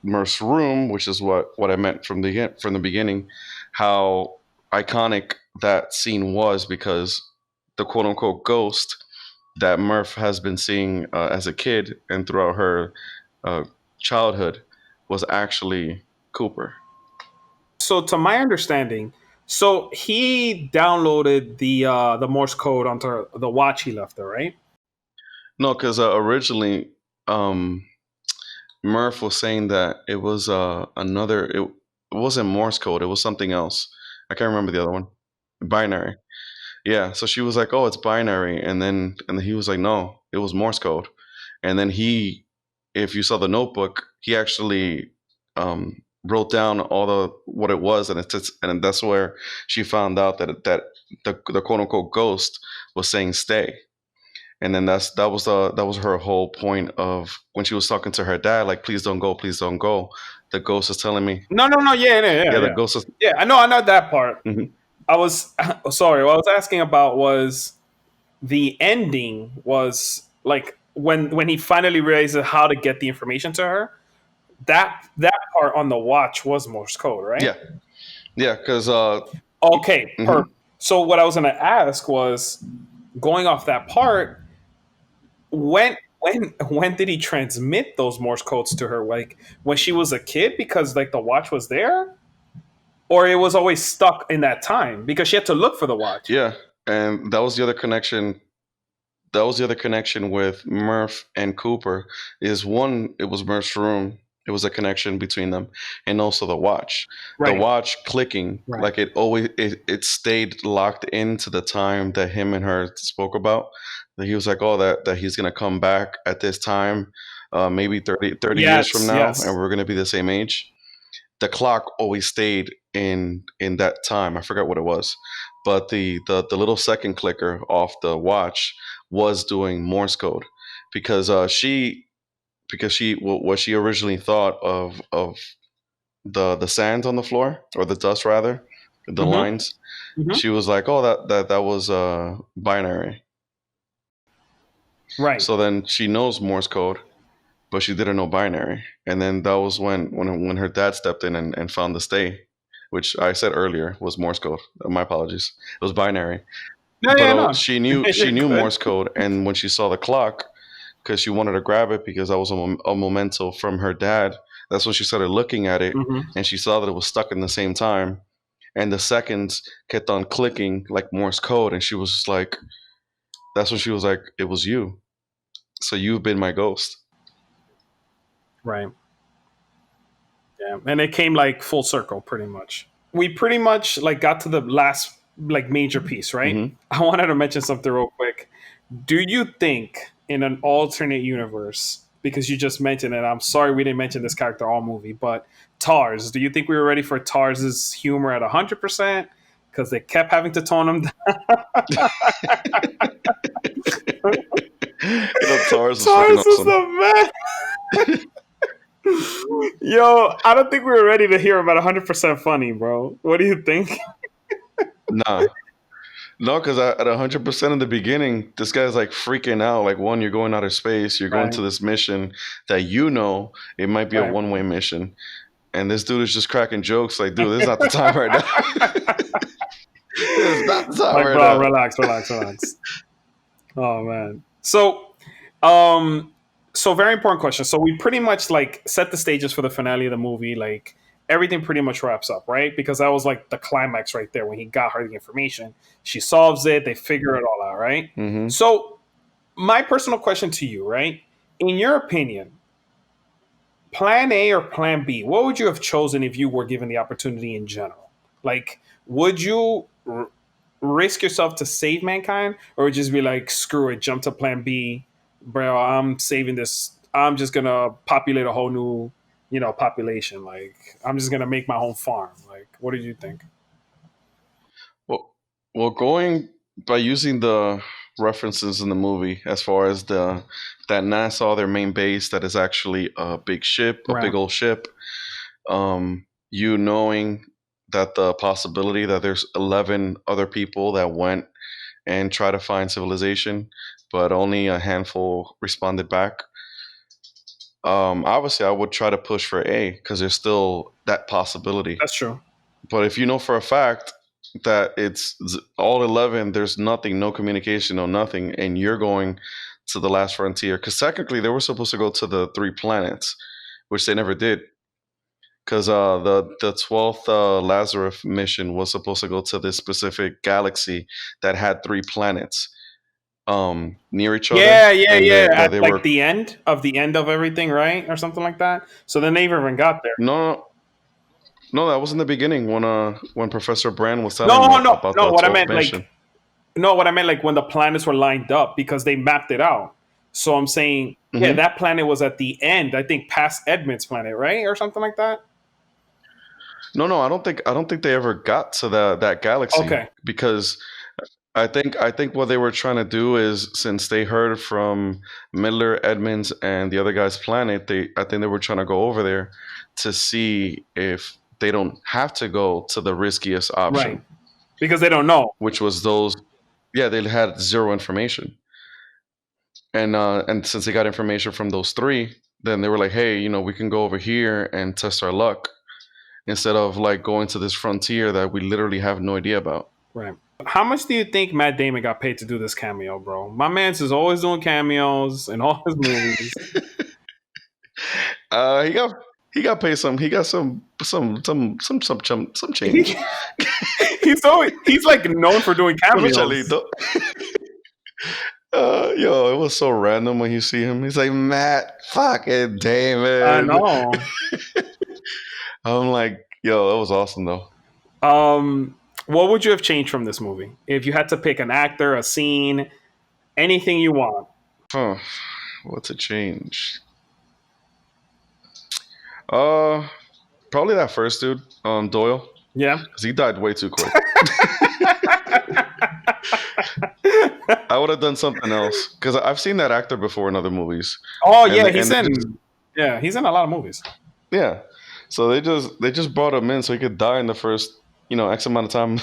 Murph's room, which is what I meant from the beginning, how iconic that scene was, because the quote unquote ghost that Murph has been seeing, as a kid and throughout her uh, childhood, was actually Cooper. So to my understanding, so he downloaded the Morse code onto the watch he left there, right? No, because originally um, Murph was saying that it was another. It wasn't Morse code. It was something else. I can't remember the other one. Binary. Yeah. So she was like, "Oh, it's binary," and then he was like, "No, it was Morse code." And then he, if you saw the notebook, he actually wrote down all the what it was, and and that's where she found out that the quote unquote ghost was saying stay. And then that was her whole point of when she was talking to her dad, like, please don't go. The ghost is telling me, No, no, no. Yeah, yeah, yeah, yeah, the yeah. ghost is. Yeah, I know that part. Mhm. I was sorry. What I was asking about was the ending. Was like when he finally realizes how to get the information to her. That part on the watch was Morse code, right? Yeah, yeah, because Okay, mhm. perfect. So what I was going to ask was going off that part. When did he transmit those Morse codes to her? Like when she was a kid, because like the watch was there, or it was always stuck in that time because she had to look for the watch. Yeah, and that was the other connection. That was the other connection with Murph and Cooper. Is one, it was Murph's room. It was a connection between them, and also the watch. The Right, watch clicking, right. like it stayed locked into the time that him and her spoke about. That he was like, oh, that he's gonna come back at this time, maybe 30 years from Yes, now, and yes. we're gonna be the same age. The clock always stayed in that time. I forgot what it was, but the little second clicker off the watch was doing Morse code because she what she originally thought of the sand on the floor, or the dust rather, the Mm-hmm, lines. mm-hmm. She was like, oh, that was binary. Right. So then she knows Morse code, but she didn't know binary. And then that was when her dad stepped in and found the stay, which I said earlier was Morse code. My apologies. It was binary. No, But yeah, no. she You're knew good. Morse code, and when she saw the clock, because she wanted to grab it because that was a memento from her dad. That's when she started looking at it, Mm-hmm. and she saw that it was stuck in the same time, and the seconds kept on clicking like Morse code, and she was just like, that's when she was like, it was you. So you've been my ghost. Right. Yeah, and it came like full circle, pretty much. We pretty much like got to the last like major piece, right? Hmm. I wanted to mention something real quick. Do you think in an alternate universe, because you just mentioned it, I'm sorry we didn't mention this character all movie, but Tars, do you think we were ready for Tars's humor at 100%? Because they kept having to tone him Yo, Tars was freaking Tars is awesome. the man. Yo, I don't think we were ready to hear him at 100% funny, bro. What do you think? Nah, no, because at 100% in the beginning, this guy's like freaking out. Like, one, you're going outer space, you're going Right, to this mission that you know it might be a right. one-way mission, and this dude is just cracking jokes. Like, dude, this is not the time right now. This is not the time Like, right bro, now. relax, relax, relax. Oh man. Um, so very important question. So we pretty much like set the stages for the finale of the movie. Like everything pretty much wraps up, right? Because that was like the climax right there when he got her the information. She solves it. They figure it all out, right? Hmm. So my personal question to you, right? In your opinion, plan A or plan B, what would you have chosen if you were given the opportunity in general? Like, would you risk yourself to save mankind, or would you just be like, screw it, jump to plan B, bro? I'm saving this. I'm just gonna populate a whole new, population. Like, I'm just gonna make my own farm. Like, what did you think? Well, well, going by using the references in the movie, as far as the that NASA, their main base, that is actually a big ship, a Right. big old ship. You knowing that the possibility that there's 11 other people that went and tried to find civilization, but only a handful responded back. Obviously, I would try to push for A because there's still that possibility. That's true. But if you know for a fact that it's all 11, there's nothing, no communication, no nothing, and you're going to the last frontier, because technically they were supposed to go to the three planets, which they never did. because the 12th Lazarus mission was supposed to go to this specific galaxy that had three planets near each other, Yeah, yeah, and yeah. that At they like were the end of everything, right, or something like that. So they never even got there. no, no, that was in the beginning when Professor Brand was telling No, him no, about no. the What I 12th meant, mission. like, no, what I meant, like when the planets were lined up because they mapped it out. So I'm saying, yeah, Hmm. that planet was at the end. I think past Edmund's planet, right, or something like that. No, no, I don't think they ever got to that galaxy Okay, because I think what they were trying to do is since they heard from Miller, Edmonds, and the other guy's planet, I think they were trying to go over there to see if they don't have to go to the riskiest right, option, because they don't know. which was those. Yeah, they had zero information, and since they got information from those three, then they were like, hey, we can go over here and test our luck instead of like going to this frontier that we literally have no idea about. Right. How much do you think Matt Damon got paid to do this cameo, bro? My man's is always doing cameos in all his movies. He got paid some. He got some change. He, he's like known for doing Some cameos. chalito. Yo, it was so random when you see him. He's like Matt fucking I Damon. know. I'm like, yo, that was awesome though. What would you have changed from this movie if you had to pick an actor, a scene, anything you want? Huh. What's a change? Uh, Probably that first dude, Doyle, Yeah. because he died way too quick. I would have done something else because I've seen that actor before in other movies, Oh and yeah, they, and they just he's in a lot of movies. yeah. So they just brought him in so he could die in the first X amount of time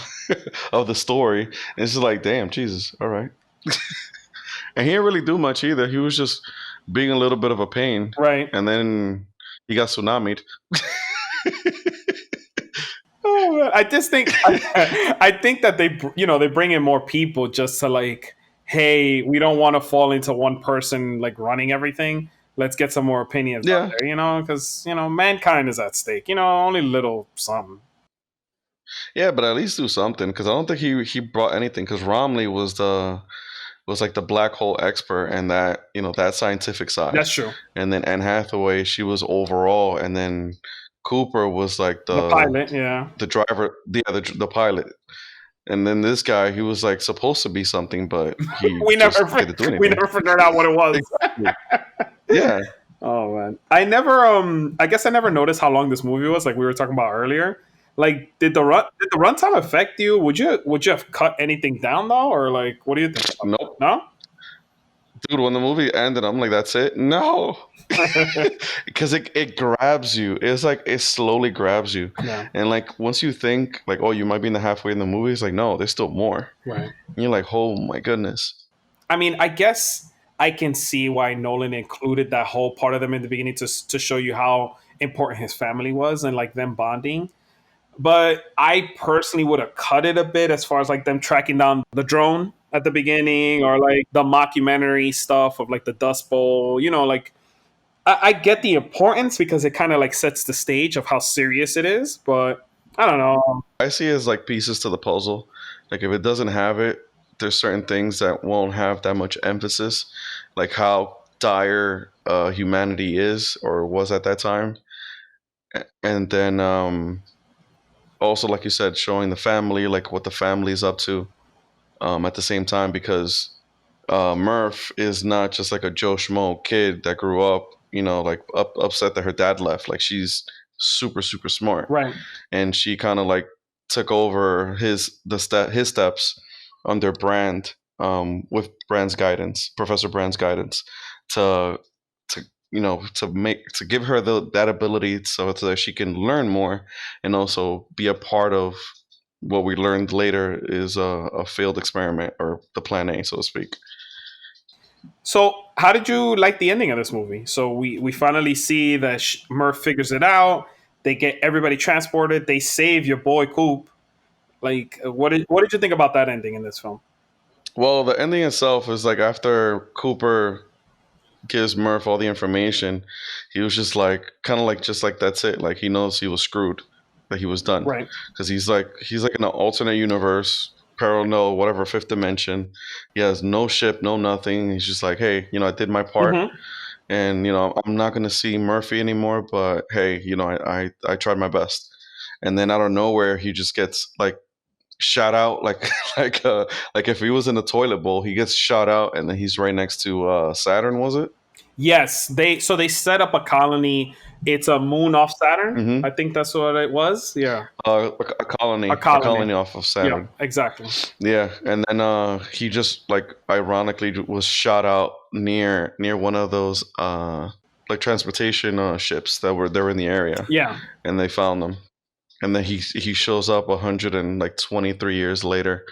of the story. And it's just like, damn, Jesus, all right. And he didn't really do much either. He was just being a little bit of a pain, Right. and then he got tsunamied. Oh, man. I just think I think that they bring in more people just to like, hey, we don't want to fall into one person like running everything. Let's get some more opinions out Yeah, there, because mankind is at stake. Only little something. yeah, but at least do something because I don't think he brought anything because Romley was like the black hole expert and that scientific side, That's true. and then Anne Hathaway she was overall, and then Cooper was like The pilot, yeah. the driver, the pilot, and then this guy he was like supposed to be something, but he we never just didn't do we anything. never figured out what it was. Exactly. Yeah. Oh man, I guess I never noticed how long this movie was. Like we were talking about earlier. Like, did the runtime affect you? Would you have cut anything down though, or like, what do you think about that? Nope. No. Dude, when the movie ended, I'm like, that's it? No. Because it grabs you. It's like it slowly grabs you. Yeah. And like once you think like, oh, you might be in the halfway in the movie, it's like, no, there's still more. Right. And you're like, oh my goodness. I mean, I guess I can see why Nolan included that whole part of them in the beginning to show you how important his family was and like them bonding. But I personally would have cut it a bit as far as like them tracking down the drone at the beginning or like the mockumentary stuff of like the Dust Bowl. Like I get the importance because it kind of like sets the stage of how serious it is. But I don't know. I see it as like pieces to the puzzle. Like if it doesn't have it, there's certain things that won't have that much emphasis, like how dire humanity is or was at that time. And then also, like you said, showing the family, like what the family is up to at the same time, because Murph is not just like a Joe Schmo kid that grew up, like upset that her dad left. Like she's super, super smart, Right. and she kind of like took over his steps under Brand, with Professor Brand's guidance, to to give her that ability so that she can learn more and also be a part of what we learned later is a failed experiment or the plan A, so to speak. So, how did you like the ending of this movie? So we finally see that Murph figures it out. They get everybody transported. They save your boy Coop. Like, what did you think about that ending in this film? Well, the ending itself is like after Cooper gives Murph all the information, he was just like, kind of like, just like that's it. Like he knows he was screwed, that he was done, Right. because he's like in an alternate universe, parallel, whatever, fifth dimension. He has no ship, no nothing. He's just like, hey, I did my part, Mm-hmm. and I'm not gonna see Murphy anymore. But hey, I tried my best. And then out of nowhere, he just gets like shot out, like like if he was in a toilet bowl, he gets shot out, and then he's right next to Saturn. Was it? Yes, they set up a colony. It's a moon off Saturn. I Mm-hmm. think that's what it was. Yeah, A a colony, a colony. colony off of Yeah, Saturn. exactly. Yeah, and then he just like ironically was shot out near one of those like transportation ships that were in the area, Yeah, and they found them. And then he shows up 123 years later,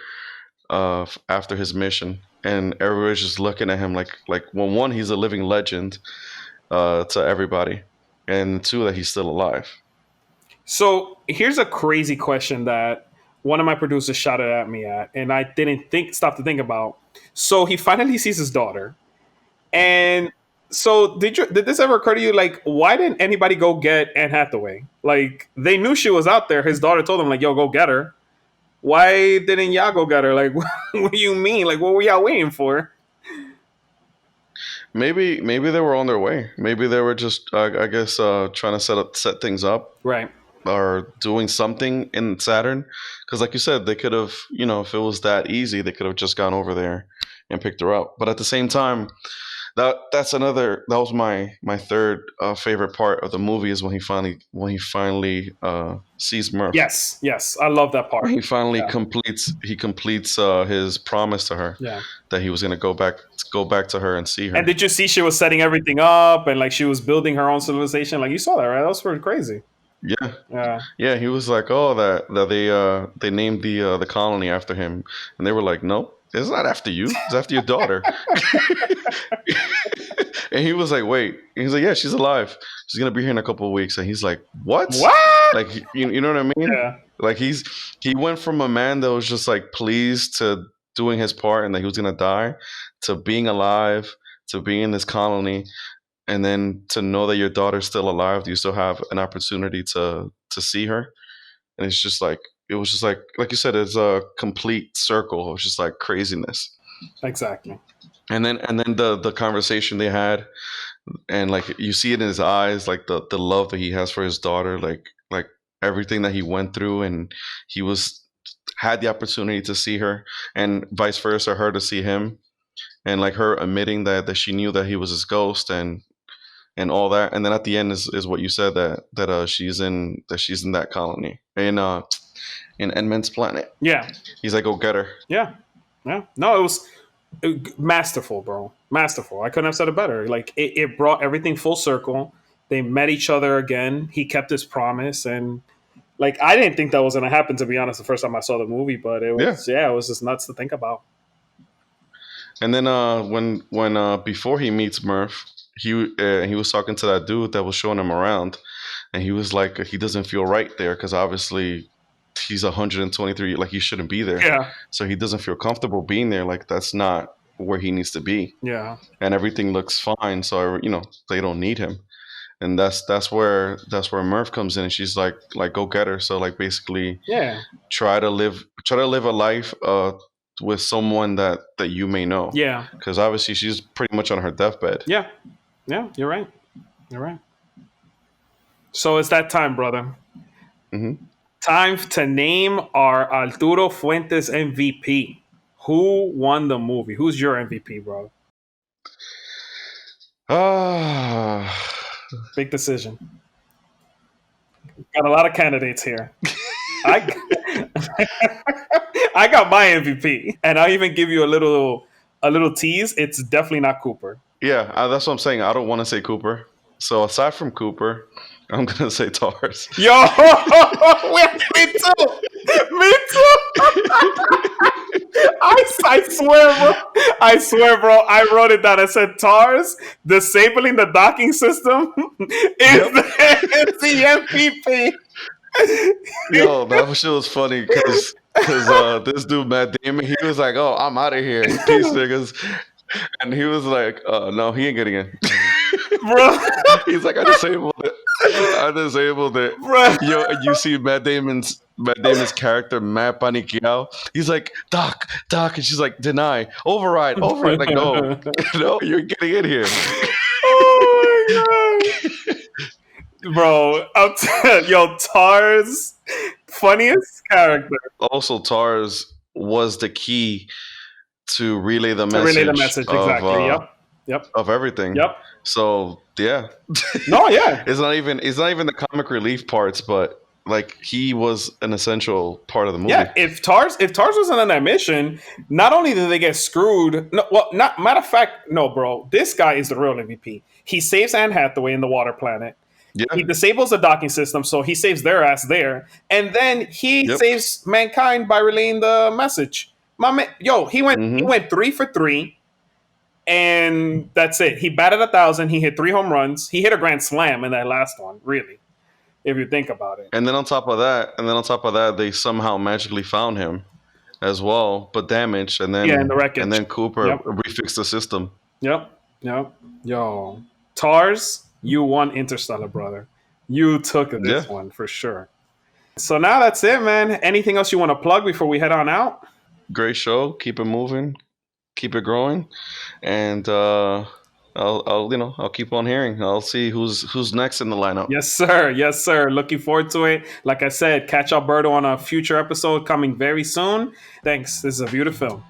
after his mission, and everybody's just looking at him like, well, one, he's a living legend to everybody, and two, that he's still alive. so here's a crazy question that one of my producers shouted at me at, and I didn't stop to think about. So he finally sees his daughter, and so did this ever occur to you? Like, why didn't anybody go get Anne Hathaway? Like, they knew she was out there. His daughter told him, like, "Yo, go get her." Why didn't y'all go get her? Like, what do you mean? Like, what were y'all waiting for? Maybe they were on their way. Maybe they were just, I guess, trying to set things up, Right. or doing something in Saturn. Because, like you said, they could have, if it was that easy, they could have just gone over there and picked her up. But at the same time, that was my third favorite part of the movie, is when he finally sees Murph. Yes, yes, I love that part. When he finally Yeah. completes his promise to her, Yeah. that he was gonna go back to her and see her. And did you see she was setting everything up and like she was building her own civilization? Like you saw that, right? That was pretty crazy. Yeah, Yeah. yeah. He was like, oh, that they named the colony after him, and they were like, no, it's not after you. It's after your daughter. And he was like, wait. And he's like, yeah, she's alive. She's gonna be here in a couple of weeks. And he's like, what? What? Like, you know what I mean? Yeah. Like he went from a man that was just like pleased to doing his part and that he was gonna die, to being alive, to being in this colony, and then to know that your daughter's still alive, you still have an opportunity to see her. And it's just like, it was just like you said, it's a complete circle. It was just like craziness. Exactly. And then the conversation they had, and like you see it in his eyes, like the love that he has for his daughter, like everything that he went through, and he was had the opportunity to see her, and vice versa, her to see him, and like her admitting that she knew that he was his ghost, and all that. And then at the end is what you said, that she's in that colony, in Edmund's planet. Yeah. He's like, go get her. Yeah. Yeah. No, it was masterful, bro. Masterful. I couldn't have said it better. Like it brought everything full circle. They met each other again. He kept his promise, and like I didn't think that was gonna happen, to be honest, the first time I saw the movie, but it was it was just nuts to think about. And then when before he meets Murph, he was talking to that dude that was showing him around, and he was like, he doesn't feel right there, because obviously he's 123, like he shouldn't be there. Yeah. So he doesn't feel comfortable being there. Like that's not where he needs to be. Yeah. And everything looks fine. So they don't need him. And that's where Murph comes in, and she's like go get her. So like basically Yeah. try to live a life with someone that you may know. Yeah. Because obviously she's pretty much on her deathbed. Yeah. Yeah. You're right. You're right. So it's that time, brother. Hmm. Time to name our Arturo Fuentes MVP. Who won the movie? Who's your MVP, bro? Ah. Big decision. Got a lot of candidates here. I I got my MVP, and I'll even give you a little tease. It's definitely not Cooper. Yeah, that's what I'm saying. I don't want to say Cooper. So aside from Cooper, I'm gonna say Tars. Yo, me too. Me too. I swear, bro. I wrote it down. I said Tars disabling the docking system is the MVP. Yo, that shit was funny because this dude Matt Damon, he was like, "Oh, I'm out of here, peace, niggas." And he was like, no, he ain't getting in. Bro. He's like, I disabled it. I disabled it. Bro. Yo, and you see Matt Damon's character, Matt Paniquiao. He's like, Doc, and she's like, deny, override. Like, no, no, you're getting in here. Oh my god. Bro, yo, Tar's funniest character. Also, Tars was the key to relay the To message. relay the message, exactly. Yep. Of everything. Yep. So yeah. No, yeah. It's not even the comic relief parts, but like he was an essential part of the movie. Yeah, if Tars wasn't on that mission, not only did they get screwed. No, well, not matter of fact, no, bro. This guy is the real MVP. He saves Anne Hathaway in the water planet. Yeah. He disables the docking system, so he saves their ass there, and then he saves mankind by relaying the message. My man, yo, he went 3 for 3, and that's it. He batted 1,000. He hit 3 home runs. He hit a grand slam in that last one. Really, if you think about it. And then on top of that, they somehow magically found him as well, but damaged. And then in the wreckage. And then Cooper refixed the system. Yep. Yo, Tars. You won Interstellar, brother. You took this one for sure. So now that's it, man. Anything else you want to plug before we head on out? Great show. Keep it moving. Keep it growing. And I'll keep on hearing. I'll see who's next in the lineup. Yes, sir. Looking forward to it. Like I said, catch Alberto on a future episode coming very soon. Thanks. This is a beautiful film.